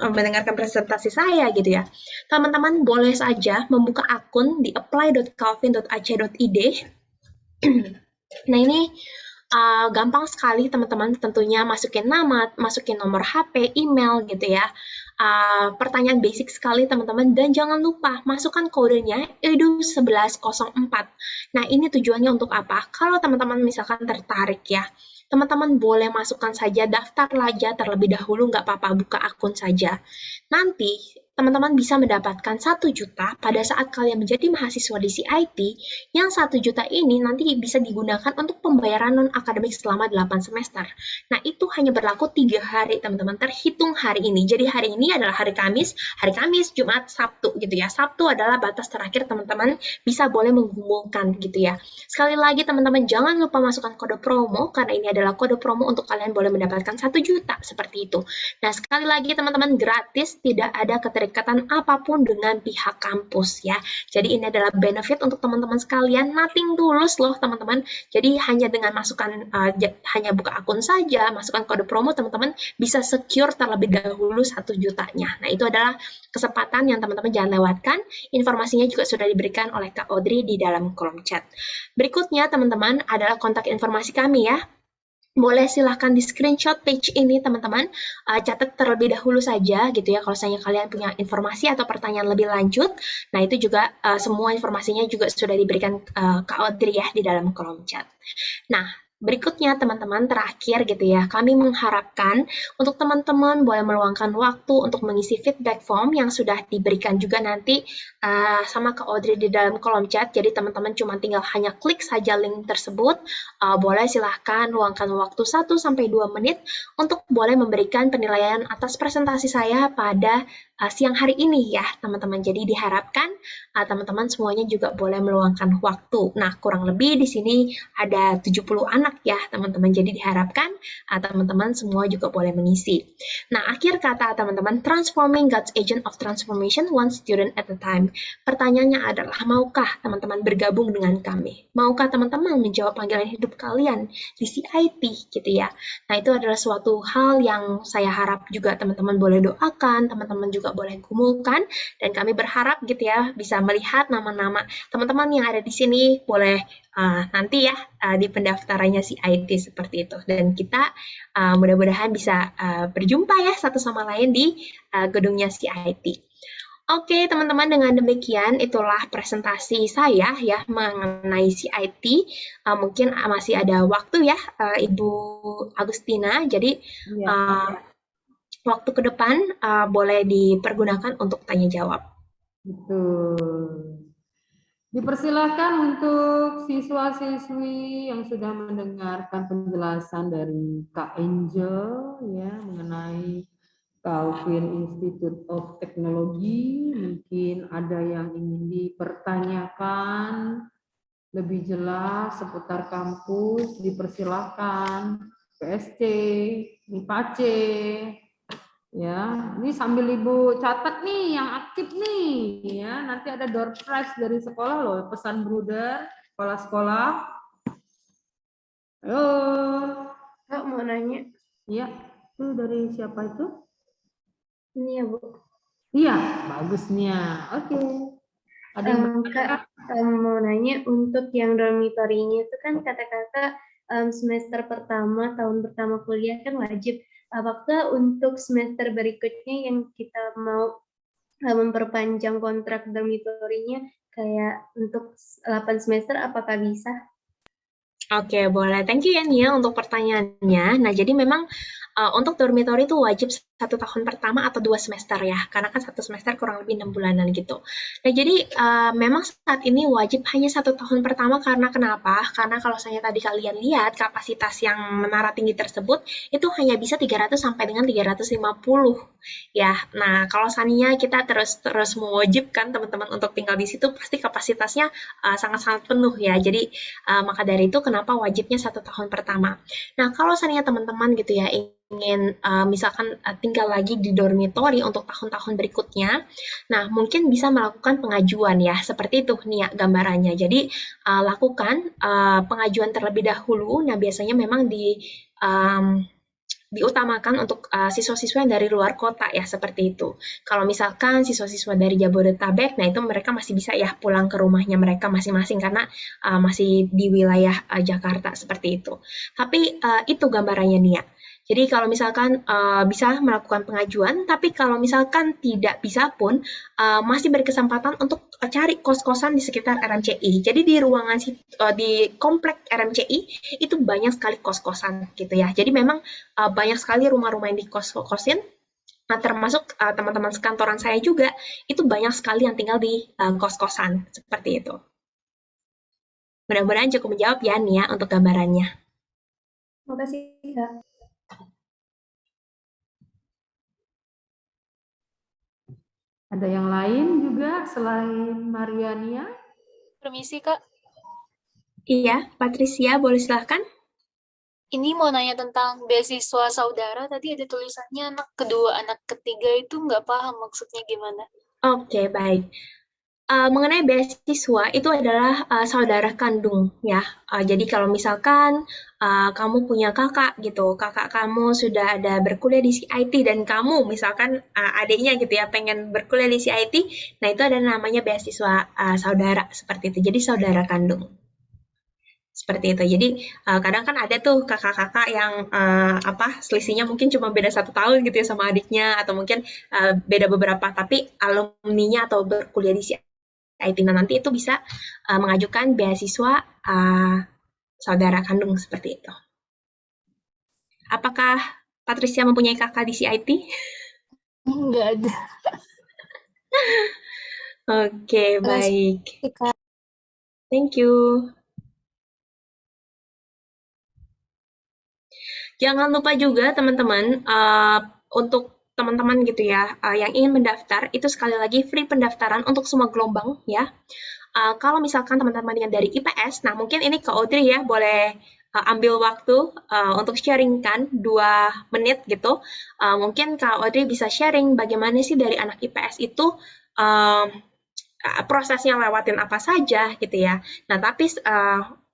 mendengarkan presentasi saya gitu ya. Teman-teman boleh saja membuka akun di apply.calvin.ac.id. Nah ini gampang sekali teman-teman tentunya masukin nama, masukin nomor HP, email gitu ya. Pertanyaan basic sekali teman-teman dan jangan lupa masukkan kodenya EDU1104. Nah ini tujuannya untuk apa? Kalau teman-teman misalkan tertarik ya, teman-teman boleh masukkan saja daftar aja terlebih dahulu, nggak apa-apa buka akun saja. Nanti teman-teman bisa mendapatkan 1 juta pada saat kalian menjadi mahasiswa di CIT, yang 1 juta ini nanti bisa digunakan untuk pembayaran non-akademik selama 8 semester. Nah, itu hanya berlaku 3 hari, teman-teman, terhitung hari ini. Jadi hari ini adalah hari Kamis, Jumat, Sabtu, gitu ya. Sabtu adalah batas terakhir, teman-teman, bisa boleh menggumulkan, gitu ya. Sekali lagi, teman-teman, jangan lupa masukkan kode promo, karena ini adalah kode promo untuk kalian boleh mendapatkan 1 juta, seperti itu. Nah, sekali lagi, teman-teman, gratis, tidak ada keterikatan apapun dengan pihak kampus ya. Jadi ini adalah benefit untuk teman-teman sekalian, nothing tulus loh teman-teman. Jadi hanya dengan masukkan hanya buka akun saja, masukkan kode promo, teman-teman bisa secure terlebih dahulu 1 jutanya. Nah, itu adalah kesempatan yang teman-teman jangan lewatkan. Informasinya juga sudah diberikan oleh Kak Audrey di dalam kolom chat. Berikutnya teman-teman adalah kontak informasi kami ya. Boleh silahkan di screenshot page ini teman-teman, catat terlebih dahulu saja gitu ya kalau misalnya kalian punya informasi atau pertanyaan lebih lanjut. Nah itu juga semua informasinya juga sudah diberikan Kak Audrey ya di dalam kolom chat. Nah berikutnya teman-teman terakhir gitu ya, kami mengharapkan untuk teman-teman boleh meluangkan waktu untuk mengisi feedback form yang sudah diberikan juga nanti sama Kak Audrey di dalam kolom chat. Jadi teman-teman cuma tinggal hanya klik saja link tersebut. Boleh silahkan luangkan waktu 1-2 menit untuk boleh memberikan penilaian atas presentasi saya pada siang hari ini ya teman-teman. Jadi diharapkan teman-teman semuanya juga boleh meluangkan waktu. Nah, kurang lebih di sini ada 70 anak ya teman-teman. Jadi diharapkan teman-teman semua juga boleh mengisi. Nah, akhir kata teman-teman, transforming God's agent of transformation one student at a time. Pertanyaannya adalah, maukah teman-teman bergabung dengan kami? Maukah teman-teman menjawab panggilan hidup kalian di CIT gitu ya? Nah, itu adalah suatu hal yang saya harap juga teman-teman boleh doakan, teman-teman juga boleh gumulkan, dan kami berharap gitu ya bisa melihat nama-nama teman-teman yang ada di sini boleh nanti ya di pendaftarannya CIT seperti itu. Dan kita mudah-mudahan bisa berjumpa ya satu sama lain di gedungnya CIT. Oke, teman-teman, dengan demikian itulah presentasi saya ya mengenai CIT. Mungkin masih ada waktu ya, Ibu Agustina. Jadi waktu ke depan boleh dipergunakan untuk tanya jawab. Betul. Dipersilahkan untuk siswa-siswi yang sudah mendengarkan penjelasan dari Kak Angel ya mengenai Calvin Institute of Technology. Mungkin ada yang ingin dipertanyakan lebih jelas seputar kampus, dipersilahkan. PSC, MIPAC, ya, ini sambil Ibu catat nih yang aktif nih, ya. Nanti ada door prize dari sekolah loh, pesan bruder, sekolah-sekolah. Halo. Kak mau nanya. Iya, itu dari siapa itu? Ini ya Bu. Iya, bagus Nia. Oke. Ada yang Kak, mau nanya untuk yang dormitorinya itu kan kata-kata semester pertama, tahun pertama kuliah kan wajib. Apakah untuk semester berikutnya yang kita mau memperpanjang kontrak dormitorinya kayak untuk 8 semester apakah bisa? Oke, boleh. Thank you ya Nia untuk pertanyaannya. Nah, jadi memang untuk dormitory itu wajib 1 tahun pertama atau 2 semester ya, karena kan 1 semester kurang lebih 6 bulanan gitu. Nah, jadi memang saat ini wajib hanya 1 tahun pertama karena kenapa? Karena kalau saya tadi kalian lihat kapasitas yang menara tinggi tersebut itu hanya bisa 300 sampai dengan 350 ya. Nah, kalau seandainya kita terus mewajibkan teman-teman untuk tinggal di situ, pasti kapasitasnya sangat-sangat penuh ya. Jadi maka dari itu kenapa wajibnya 1 tahun pertama. Nah, kalau seandainya teman-teman gitu ya ingin misalkan tinggal lagi di dormitory untuk tahun-tahun berikutnya, nah mungkin bisa melakukan pengajuan ya, seperti itu nih ya gambarannya. Jadi lakukan pengajuan terlebih dahulu. Nah, biasanya memang diutamakan untuk siswa-siswa yang dari luar kota ya, seperti itu. Kalau misalkan siswa-siswa dari Jabodetabek, nah itu mereka masih bisa ya pulang ke rumahnya mereka masing-masing karena masih di wilayah Jakarta seperti itu. Tapi itu gambarannya nih ya. Jadi kalau misalkan bisa melakukan pengajuan, tapi kalau misalkan tidak bisa pun masih berkesempatan untuk cari kos-kosan di sekitar RMCI. Jadi di ruangan di komplek RMCI itu banyak sekali kos-kosan gitu ya. Jadi memang banyak sekali rumah-rumah yang dikos-kosin. Nah, termasuk teman-teman sekantoran saya juga, itu banyak sekali yang tinggal di kos-kosan, seperti itu. Mudah-mudahan cukup menjawab ya, Nia, untuk gambarannya. Terima kasih, Kak. Ada yang lain juga selain Mariania? Permisi, Kak. Iya, Patricia, boleh silahkan. Ini mau nanya tentang beasiswa saudara. Tadi ada tulisannya anak kedua, anak ketiga itu nggak paham maksudnya gimana. Oke, baik. Mengenai beasiswa itu adalah saudara kandung ya. Jadi kalau misalkan kamu punya kakak gitu, kakak kamu sudah ada berkuliah di CIT dan kamu misalkan adiknya gitu ya pengen berkuliah di CIT, nah itu ada namanya beasiswa saudara seperti itu. Jadi saudara kandung. Seperti itu. Jadi kadang kan ada tuh kakak-kakak yang selisihnya mungkin cuma beda 1 tahun gitu ya sama adiknya, atau mungkin beda beberapa, tapi alumninya atau berkuliah di CIT. Nah, nanti itu bisa mengajukan beasiswa saudara kandung seperti itu. Apakah Patricia mempunyai kakak di CIT? Nggak ada. Oke, baik. Thank you. Jangan lupa juga teman-teman untuk teman-teman gitu ya, yang ingin mendaftar, itu sekali lagi free pendaftaran untuk semua gelombang ya. Kalau misalkan teman-teman yang dari IPS, nah mungkin ini Kak Audrey ya, boleh ambil waktu untuk sharingkan 2 menit gitu. Mungkin Kak Audrey bisa sharing bagaimana sih dari anak IPS itu prosesnya lewatin apa saja gitu ya. Nah, tapi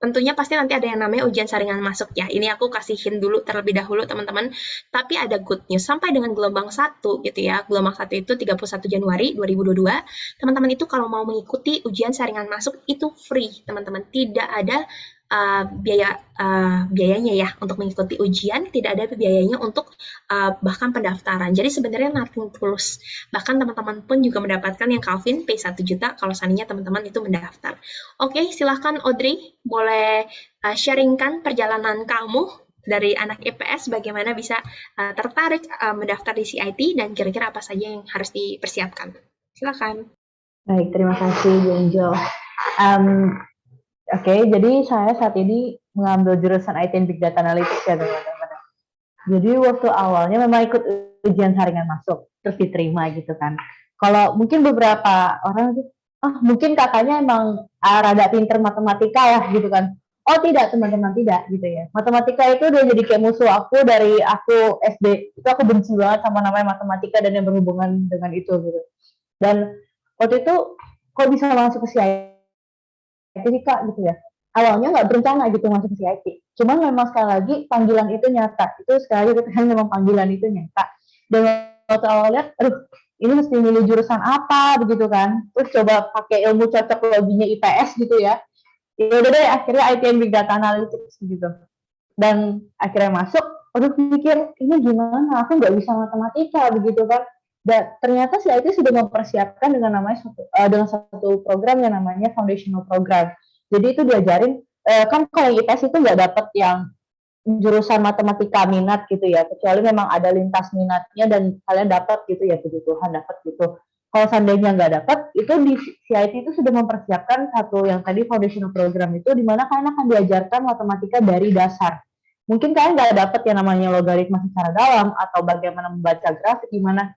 tentunya pasti nanti ada yang namanya ujian saringan masuk ya. Ini aku kasihin dulu terlebih dahulu teman-teman. Tapi ada good news sampai dengan gelombang 1 gitu ya. Gelombang 1 itu 31 Januari 2022. Teman-teman itu kalau mau mengikuti ujian saringan masuk itu free, teman-teman. Tidak ada biayanya ya untuk mengikuti ujian, tidak ada biayanya untuk bahkan pendaftaran. Jadi sebenarnya nothing tulus. Bahkan teman-teman pun juga mendapatkan yang Calvin pay 1 juta kalau seandainya teman-teman itu mendaftar. Oke, silahkan Audrey, boleh sharingkan perjalanan kamu dari anak IPS bagaimana bisa tertarik mendaftar di CIT dan kira-kira apa saja yang harus dipersiapkan. Silakan. Baik, terima kasih Bu Angel. Oke, jadi saya saat ini mengambil jurusan IT and Big Data Analytics ya teman-teman. Jadi waktu awalnya memang ikut ujian saringan masuk, terus diterima gitu kan. Kalau mungkin beberapa orang tuh, mungkin kakaknya emang rada pinter matematika ya gitu kan. Oh tidak teman-teman, tidak gitu ya. Matematika itu udah jadi kayak musuh aku dari aku SD. Itu aku benci banget sama namanya matematika dan yang berhubungan dengan itu gitu. Dan waktu itu kok bisa masuk ke CIT Kak gitu ya. Awalnya nggak berencana gitu masuk ke CIT. Cuman memang sekali lagi panggilan itu nyata. Itu sekali lagi kan memang panggilan itu nyata. Dan waktu awal lihat, ini mesti milih jurusan apa begitu kan. Terus coba pakai ilmu cocok loginya IPS gitu ya. Ya udah deh akhirnya IT and Big Data Analytics gitu. Dan akhirnya masuk, mikir ini gimana? Aku nggak bisa matematika begitu kan. Dan ternyata CIT sudah mempersiapkan dengan namanya dengan satu program yang namanya Foundational Program. Jadi itu diajarin, kan kalau IPS itu nggak dapat yang jurusan matematika minat gitu ya, kecuali memang ada lintas minatnya dan kalian dapat gitu ya, puji Tuhan dapat gitu. Kalau seandainya nggak dapat, itu di CIT itu sudah mempersiapkan satu yang tadi foundational program itu, di mana kalian akan diajarkan matematika dari dasar. Mungkin kalian nggak dapat yang namanya logaritma secara dalam, atau bagaimana membaca grafik, gimana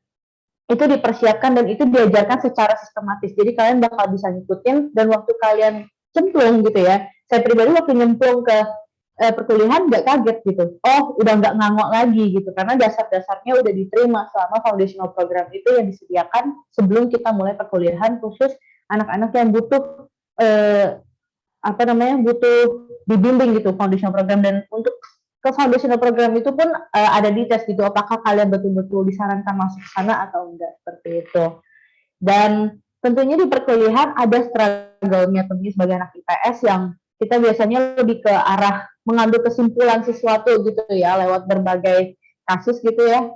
itu dipersiapkan dan itu diajarkan secara sistematis. Jadi kalian bakal bisa ngikutin dan waktu kalian cemplung gitu ya. Saya pribadi waktu nyemplung ke perkuliahan nggak kaget gitu. Oh, udah nggak ngangok lagi gitu karena dasar-dasarnya udah diterima selama foundational program itu yang disediakan sebelum kita mulai perkuliahan khusus anak-anak yang butuh butuh dibimbing gitu foundational program. Dan untuk ke foundational program itu pun ada di tes gitu, apakah kalian betul-betul disarankan masuk ke sana atau enggak, seperti itu. Dan tentunya di perkuliahan ada struggle-nya tentunya sebagai anak IPS yang kita biasanya lebih ke arah mengambil kesimpulan sesuatu gitu ya, lewat berbagai kasus gitu ya.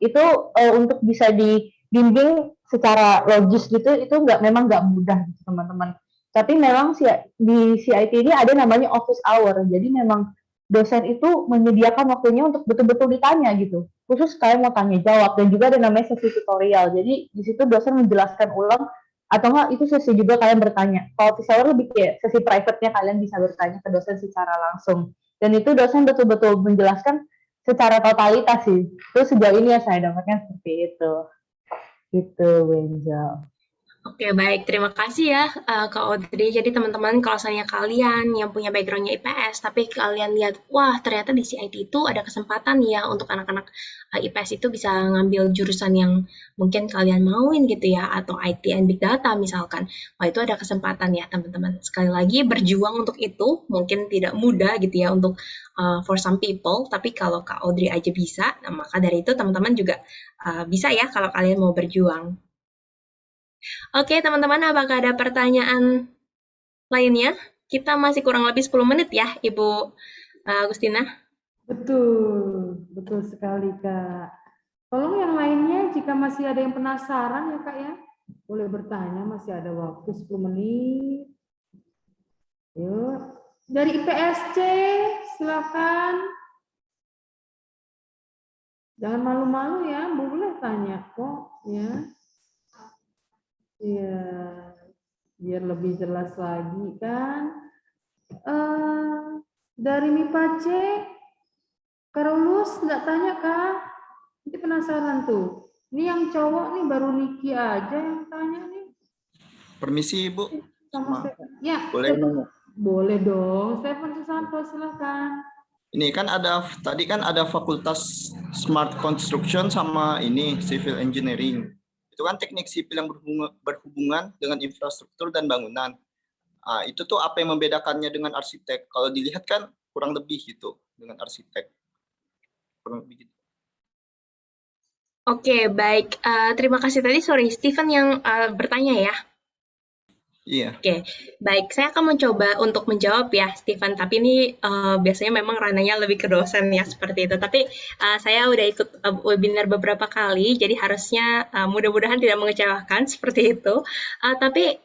Itu untuk bisa dibimbing secara logis gitu, itu memang nggak mudah gitu teman-teman. Tapi memang di CIT ini ada namanya office hour, jadi memang dosen itu menyediakan waktunya untuk betul-betul ditanya gitu. Khusus kalian mau tanya jawab, dan juga ada namanya sesi tutorial. Jadi di situ dosen menjelaskan ulang, atau enggak itu sesi juga kalian bertanya. Kalau office hour lebih kayak sesi private-nya, kalian bisa bertanya ke dosen secara langsung. Dan itu dosen betul-betul menjelaskan secara totalitas sih. Itu sejauh ini ya saya dapatnya seperti itu. Gitu, Wenjel. Oke, baik. Terima kasih ya, Kak Audrey. Jadi teman-teman, kalau misalnya kalian yang punya background-nya IPS, tapi kalian lihat, wah ternyata di CIT itu ada kesempatan ya untuk anak-anak IPS itu bisa ngambil jurusan yang mungkin kalian mauin gitu ya, atau IT and Big Data misalkan. Wah, itu ada kesempatan ya teman-teman. Sekali lagi, berjuang untuk itu mungkin tidak mudah gitu ya untuk for some people, tapi kalau Kak Audrey aja bisa, nah maka dari itu teman-teman juga bisa ya kalau kalian mau berjuang. Oke, teman-teman, apakah ada pertanyaan lainnya? Kita masih kurang lebih 10 menit ya, Ibu Agustina. Betul sekali, Kak. Tolong yang lainnya, jika masih ada yang penasaran ya, Kak ya, boleh bertanya, masih ada waktu 10 menit. Yuk, dari IPSC, silakan. Jangan malu-malu ya, boleh tanya kok, ya. Iya, biar lebih jelas lagi kan. Dari MIPA C, Karolus nggak tanya Kak? Nanti penasaran tuh. Ini yang cowok nih baru Niki aja yang tanya nih. Permisi Bu, Sama Stefan. Ya, boleh Stefan. nanya? Boleh dong. Stefan Susanto, silakan. Ini kan tadi kan ada fakultas Smart Construction sama ini Civil Engineering. Itu kan teknik sipil yang berhubungan dengan infrastruktur dan bangunan. Nah, itu tuh apa yang membedakannya dengan arsitek? Kalau dilihat kan kurang lebih gitu dengan arsitek. Kurang lebih gitu. Oke, baik. Terima kasih tadi, sorry, Steven yang bertanya ya. Iya. Oke, baik. Saya akan mencoba untuk menjawab ya, Steven. Tapi ini biasanya memang ranahnya lebih ke dosen ya, seperti itu. Tapi saya udah ikut webinar beberapa kali, jadi harusnya mudah-mudahan tidak mengecewakan seperti itu. Tapi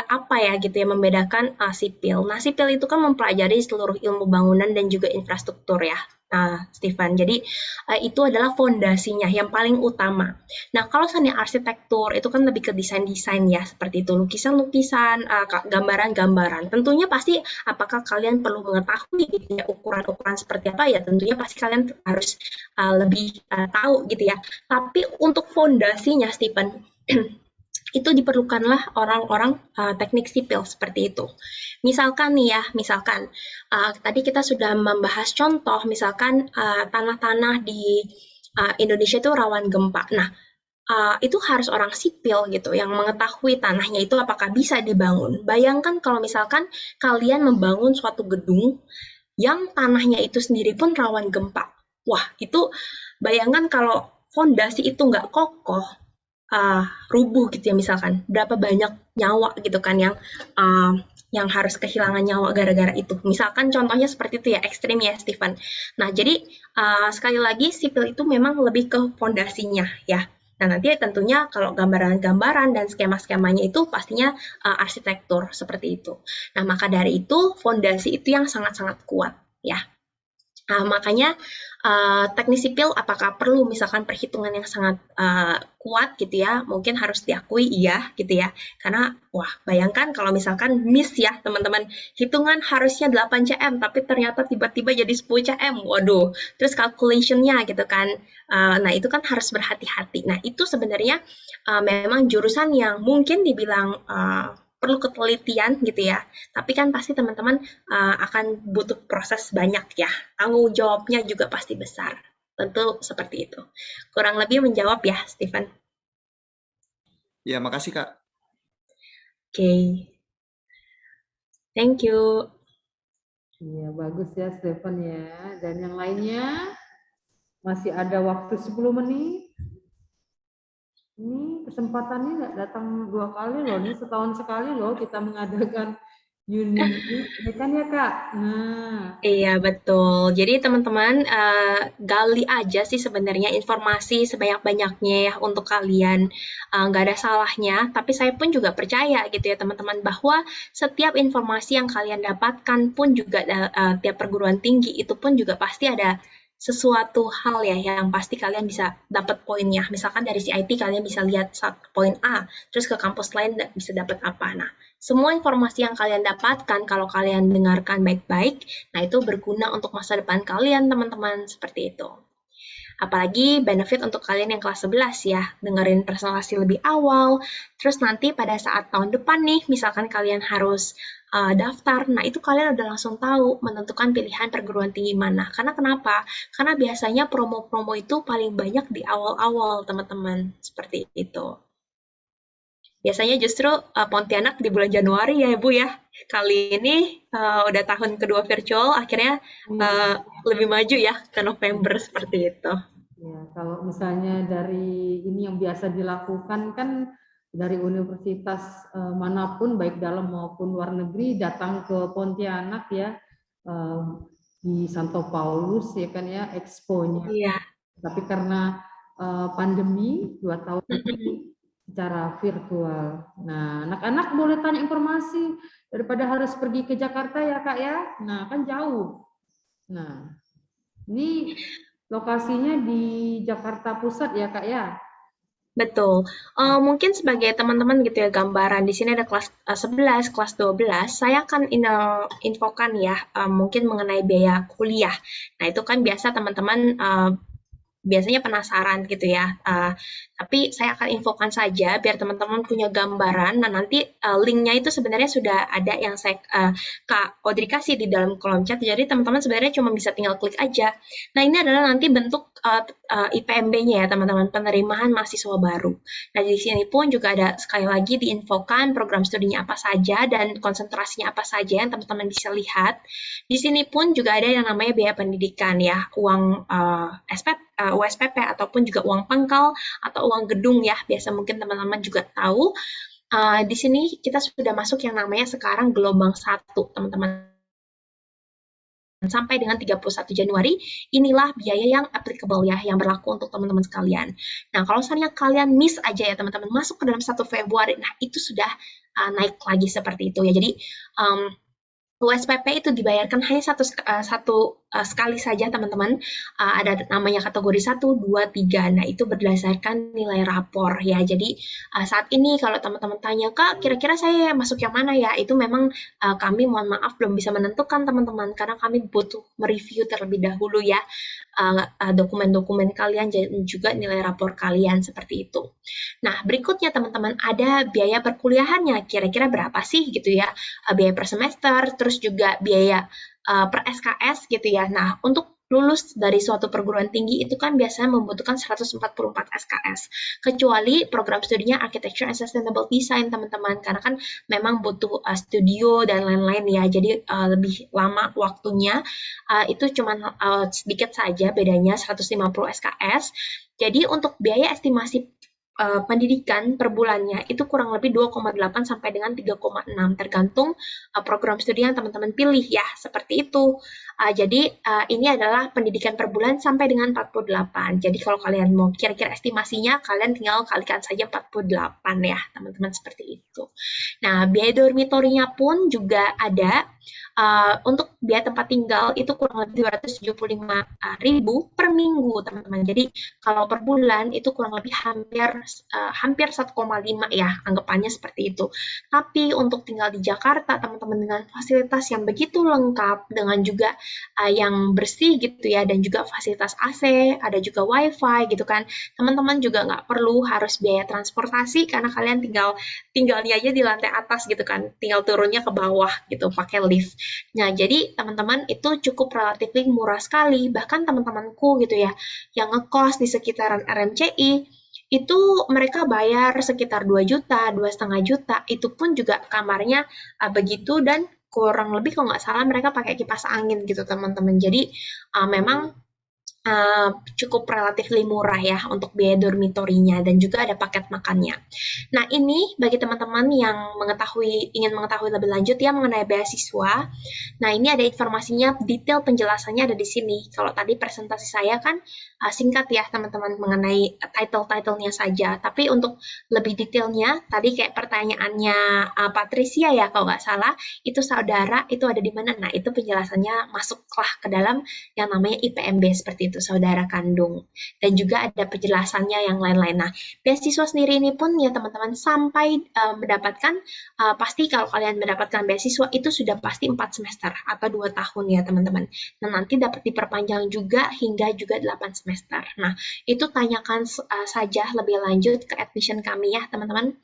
apa ya gitu ya membedakan sipil? Nah, sipil itu kan mempelajari seluruh ilmu bangunan dan juga infrastruktur ya. Steven. Jadi itu adalah fondasinya yang paling utama. Nah, kalau seandainya arsitektur itu kan lebih ke desain-desain ya, seperti itu, lukisan-lukisan, gambaran-gambaran. Tentunya pasti apakah kalian perlu mengetahui gitu ya ukuran-ukuran seperti apa ya, tentunya pasti kalian harus lebih tahu gitu ya. Tapi untuk fondasinya, Stephen, itu diperlukanlah orang-orang teknik sipil seperti itu. Misalkan nih ya, tadi kita sudah membahas contoh, misalkan tanah-tanah di Indonesia itu rawan gempa. Nah, itu harus orang sipil gitu yang mengetahui tanahnya itu apakah bisa dibangun. Bayangkan kalau misalkan kalian membangun suatu gedung yang tanahnya itu sendiri pun rawan gempa. Wah, itu bayangkan kalau fondasi itu nggak kokoh, rubuh gitu ya misalkan, berapa banyak nyawa gitu kan yang harus kehilangan nyawa gara-gara itu. Misalkan contohnya seperti itu ya, ekstrim ya, Stephen. Nah, jadi sekali lagi sipil itu memang lebih ke fondasinya ya. Nah, nanti tentunya kalau gambaran-gambaran dan skema-skemanya itu pastinya arsitektur seperti itu. Nah, maka dari itu fondasi itu yang sangat-sangat kuat ya. Makanya teknik sipil apakah perlu misalkan perhitungan yang sangat kuat gitu ya, mungkin harus diakui iya gitu ya, karena wah bayangkan kalau misalkan miss ya teman-teman, hitungan harusnya 8 cm tapi ternyata tiba-tiba jadi 10 cm, waduh, terus calculation-nya gitu kan, nah itu kan harus berhati-hati. Nah itu sebenarnya memang jurusan yang mungkin dibilang perlu ketelitian gitu ya, tapi kan pasti teman-teman akan butuh proses banyak ya, tanggung jawabnya juga pasti besar, tentu seperti itu. Kurang lebih menjawab ya, Stephen. Ya, makasih Kak. Oke. Thank you. Iya, bagus ya Stephen ya. Dan yang lainnya masih ada waktu 10 menit. Ini kesempatannya nggak datang 2 kali loh, ini setahun sekali loh kita mengadakan unit ini, ya kan ya Kak? Nah, Iya, betul. Jadi teman-teman gali aja sih sebenarnya informasi sebanyak-banyaknya ya untuk kalian. Nggak ada salahnya, tapi saya pun juga percaya gitu ya teman-teman bahwa setiap informasi yang kalian dapatkan pun juga tiap perguruan tinggi itu pun juga pasti ada sesuatu hal ya yang pasti kalian bisa dapat poinnya. Misalkan dari CIT kalian bisa lihat poin A, terus ke kampus lain bisa dapat apa. Nah, semua informasi yang kalian dapatkan kalau kalian dengarkan baik-baik, nah itu berguna untuk masa depan kalian teman-teman, seperti itu. Apalagi benefit untuk kalian yang kelas 11 ya, dengerin presentasi lebih awal, terus nanti pada saat tahun depan nih, misalkan kalian harus daftar, nah itu kalian udah langsung tahu menentukan pilihan perguruan tinggi mana. Karena kenapa? Karena biasanya promo-promo itu paling banyak di awal-awal teman-teman, seperti itu. Biasanya justru Pontianak di bulan Januari ya Ibu ya. Kali ini udah tahun kedua virtual, akhirnya lebih maju ya ke November seperti itu. ya kalau misalnya dari ini yang biasa dilakukan kan dari universitas manapun baik dalam maupun luar negeri datang ke Pontianak ya di Santo Paulus ya kan ya expo-nya. Iya. Tapi karena pandemi 2 tahun ini secara virtual. Nah, anak-anak boleh tanya informasi daripada harus pergi ke Jakarta ya Kak ya. Nah, kan jauh. Nah, ini lokasinya di Jakarta Pusat ya Kak ya. Betul. Mungkin sebagai teman-teman gitu ya gambaran di sini ada kelas 11, kelas 12. Saya akan infokan ya mungkin mengenai biaya kuliah. Nah, itu kan biasa teman-teman biasanya penasaran gitu ya. Tapi saya akan infokan saja biar teman-teman punya gambaran. Nah, nanti linknya itu sebenarnya sudah ada yang saya Kak Audrey kasih di dalam kolom chat. Jadi teman-teman sebenarnya cuma bisa tinggal klik aja. Nah, ini adalah nanti bentuk IPMB-nya ya teman-teman, penerimaan mahasiswa baru. Nah, di sini pun juga ada sekali lagi diinfokan program studinya apa saja dan konsentrasinya apa saja yang teman-teman bisa lihat. Di sini pun juga ada yang namanya biaya pendidikan ya, uang USPP ataupun juga uang pangkal atau uang gedung ya, biasa mungkin teman-teman juga tahu. Di sini kita sudah masuk yang namanya sekarang gelombang 1, teman-teman. Sampai dengan 31 Januari, inilah biaya yang applicable ya, yang berlaku untuk teman-teman sekalian. Nah, kalau misalnya kalian miss aja ya teman-teman, masuk ke dalam 1 Februari, nah itu sudah naik lagi seperti itu ya. Jadi, USPP itu dibayarkan hanya satu sekali saja teman-teman. Ada namanya kategori 1, 2, 3. Nah, itu berdasarkan nilai rapor ya. Jadi saat ini kalau teman-teman tanya, Kak, kira-kira saya masuk yang mana ya? Itu memang kami mohon maaf belum bisa menentukan teman-teman karena kami butuh mereview terlebih dahulu ya dokumen-dokumen kalian dan juga nilai rapor kalian seperti itu. Nah, berikutnya teman-teman ada biaya perkuliahannya. Kira-kira berapa sih gitu ya? Biaya per semester, terus juga biaya per SKS gitu ya. Nah, untuk lulus dari suatu perguruan tinggi itu kan biasanya membutuhkan 144 SKS. Kecuali program studinya Architecture and Sustainable Design, teman-teman. Karena kan memang butuh studio dan lain-lain ya. Jadi lebih lama waktunya. Itu cuma sedikit saja bedanya 150 SKS. Jadi untuk biaya estimasi pendidikan per bulannya itu kurang lebih 2,8 sampai dengan 3,6 tergantung program studi yang teman-teman pilih ya, seperti itu. Jadi ini adalah pendidikan per bulan sampai dengan 48. Jadi kalau kalian mau kira-kira estimasinya, kalian tinggal kalikan saja 48 ya, teman-teman, seperti itu. Nah, biaya dormitorinya pun juga ada. Untuk biaya tempat tinggal itu kurang lebih 275.000 per minggu, teman-teman. Jadi kalau per bulan itu kurang lebih hampir 1,5 ya, anggapannya seperti itu. Tapi untuk tinggal di Jakarta, teman-teman, dengan fasilitas yang begitu lengkap, dengan juga yang bersih gitu ya, dan juga fasilitas AC, ada juga WiFi gitu kan. Teman-teman juga nggak perlu harus biaya transportasi karena kalian tinggalnya aja di lantai atas gitu kan, tinggal turunnya ke bawah gitu pakai lift. Nah, jadi teman-teman itu cukup relatif murah sekali. Bahkan teman-temanku gitu ya, yang ngekos di sekitaran RMCI, itu mereka bayar sekitar 2 juta, 2,5 juta. Itu pun juga kamarnya begitu dan kurang lebih kalau nggak salah mereka pakai kipas angin gitu, teman-teman. Jadi memang cukup relatif murah ya untuk biaya dormitorinya dan juga ada paket makannya. Nah, ini bagi teman-teman yang ingin mengetahui lebih lanjut ya mengenai beasiswa. Nah, ini ada informasinya, detail penjelasannya ada di sini. Kalau tadi presentasi saya kan singkat ya teman-teman mengenai title-titlenya saja. Tapi untuk lebih detailnya, tadi kayak pertanyaannya Patricia ya kalau nggak salah, itu saudara itu ada di mana? Nah, itu penjelasannya masuklah ke dalam yang namanya IPMB seperti itu, saudara kandung. Dan juga ada penjelasannya yang lain-lain. Nah, beasiswa sendiri ini pun ya teman-teman sampai mendapatkan, pasti kalau kalian mendapatkan beasiswa itu sudah pasti 4 semester atau 2 tahun ya teman-teman. Nah, nanti dapat diperpanjang juga hingga juga 8 semester. Nah, itu tanyakan saja lebih lanjut ke admission kami ya teman-teman.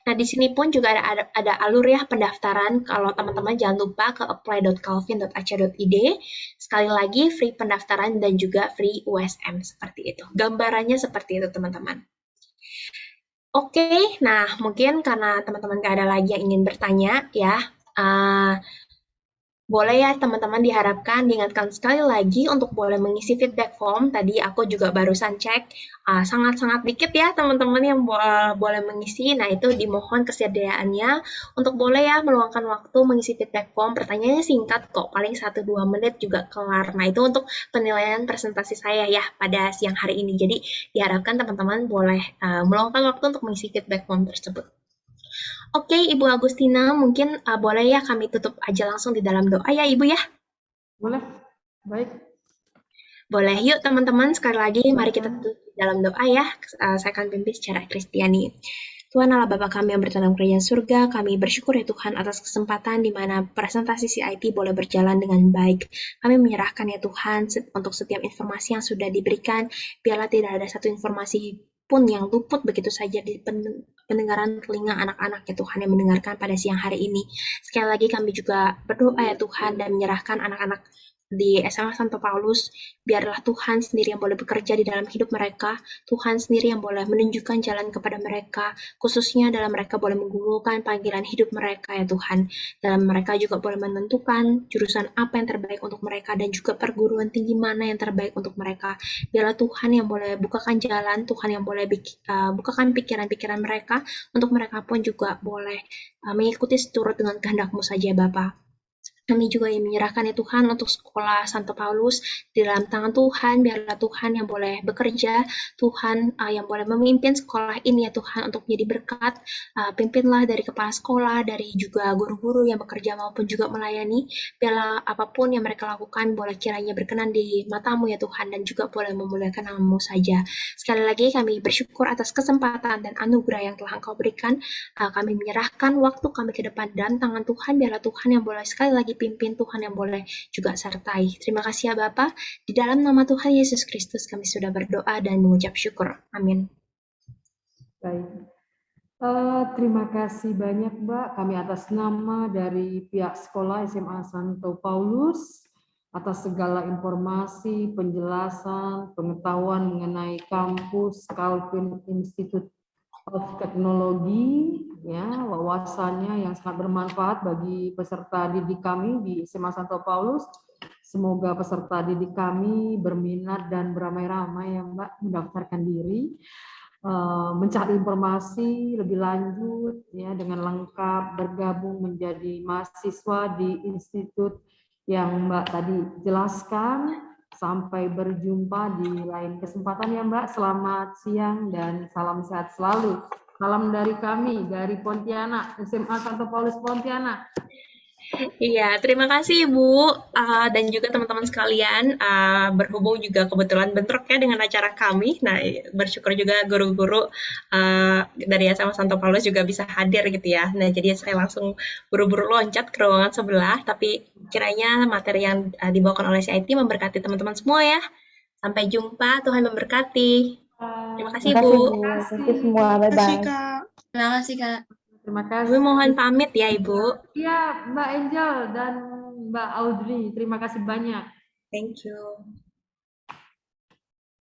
Nah, di sini pun juga ada alur ya pendaftaran. Kalau teman-teman jangan lupa ke apply.calvin.ac.id. Sekali lagi free pendaftaran dan juga free USM seperti itu. Gambarannya seperti itu teman-teman. Oke, nah mungkin karena teman-teman gak ada lagi yang ingin bertanya ya, boleh ya teman-teman diingatkan sekali lagi untuk boleh mengisi feedback form. Tadi aku juga barusan cek, sangat-sangat dikit ya teman-teman yang boleh mengisi. Nah, itu dimohon kesediaannya untuk boleh ya meluangkan waktu mengisi feedback form. Pertanyaannya singkat kok, paling 1-2 menit juga kelar. Nah, itu untuk penilaian presentasi saya ya pada siang hari ini. Jadi diharapkan teman-teman boleh meluangkan waktu untuk mengisi feedback form tersebut. Oke, Ibu Agustina, mungkin boleh ya kami tutup aja langsung di dalam doa ya, Ibu ya? Boleh, baik. Boleh, yuk teman-teman, sekali lagi mari kita tutup di dalam doa ya. Saya akan pimpin secara Kristiani. Tuhan Allah Bapa kami yang bertanam kerajaan surga, kami bersyukur ya Tuhan atas kesempatan di mana presentasi CIT boleh berjalan dengan baik. Kami menyerahkan ya Tuhan untuk setiap informasi yang sudah diberikan, biarlah tidak ada satu informasi pun yang luput begitu saja di pendengaran telinga anak-anak ya Tuhan yang mendengarkan pada siang hari ini. Sekali lagi kami juga berdoa ya Tuhan dan menyerahkan anak-anak di SMA Santo Paulus, biarlah Tuhan sendiri yang boleh bekerja di dalam hidup mereka, Tuhan sendiri yang boleh menunjukkan jalan kepada mereka, khususnya dalam mereka boleh menggugurkan panggilan hidup mereka ya Tuhan, dalam mereka juga boleh menentukan jurusan apa yang terbaik untuk mereka dan juga perguruan tinggi mana yang terbaik untuk mereka. Biarlah Tuhan yang boleh bukakan jalan, Tuhan yang boleh bukakan pikiran-pikiran mereka, untuk mereka pun juga boleh mengikuti seturut dengan kehendak-Mu saja Bapa. Kami juga yang menyerahkan ya Tuhan untuk sekolah Santo Paulus di dalam tangan Tuhan, biarlah Tuhan yang boleh bekerja, Tuhan yang boleh memimpin sekolah ini ya Tuhan untuk menjadi berkat, pimpinlah dari kepala sekolah, dari juga guru-guru yang bekerja maupun juga melayani, biarlah apapun yang mereka lakukan boleh kiranya berkenan di mata-Mu ya Tuhan dan juga boleh memuliakan nama-Mu saja. Sekali lagi kami bersyukur atas kesempatan dan anugerah yang telah Engkau berikan, kami menyerahkan waktu kami ke depan dan tangan Tuhan, biarlah Tuhan yang boleh sekali lagi pimpin, Tuhan yang boleh juga sertai. Terima kasih ya Bapa. Di dalam nama Tuhan Yesus Kristus kami sudah berdoa dan mengucap syukur. Amin. Baik. Terima kasih banyak Mbak. Kami atas nama dari pihak sekolah SMA Santo Paulus atas segala informasi, penjelasan, pengetahuan mengenai kampus Calvin Institute of Technology, ya, wawasannya yang sangat bermanfaat bagi peserta didik kami di SMA Santo Paulus. Semoga peserta didik kami berminat dan beramai-ramai ya Mbak mendaftarkan diri, mencari informasi lebih lanjut ya dengan lengkap, bergabung menjadi mahasiswa di institut yang Mbak tadi jelaskan. Sampai berjumpa di lain kesempatan ya Mbak. Selamat siang dan salam sehat selalu. Salam dari kami, dari Pontianak, SMA Santo Paulus Pontianak. Iya, terima kasih Ibu dan juga teman-teman sekalian. Berhubung juga kebetulan bentrok ya dengan acara kami. Nah, bersyukur juga guru-guru dari SMA Santo Paulus juga bisa hadir gitu ya. Nah, jadi saya langsung buru-buru loncat ke ruangan sebelah. Tapi kiranya materi yang dibawakan oleh CIT memberkati teman-teman semua ya. Sampai jumpa, Tuhan memberkati. Terima kasih Terima kasih, Bu. Bu. Thank you semua. Bye-bye. Terima kasih Kak. Terima Ibu kasih. mohon pamit ya Ibu. Iya, Mbak Angel dan Mbak Audrey. Terima kasih banyak. Thank you.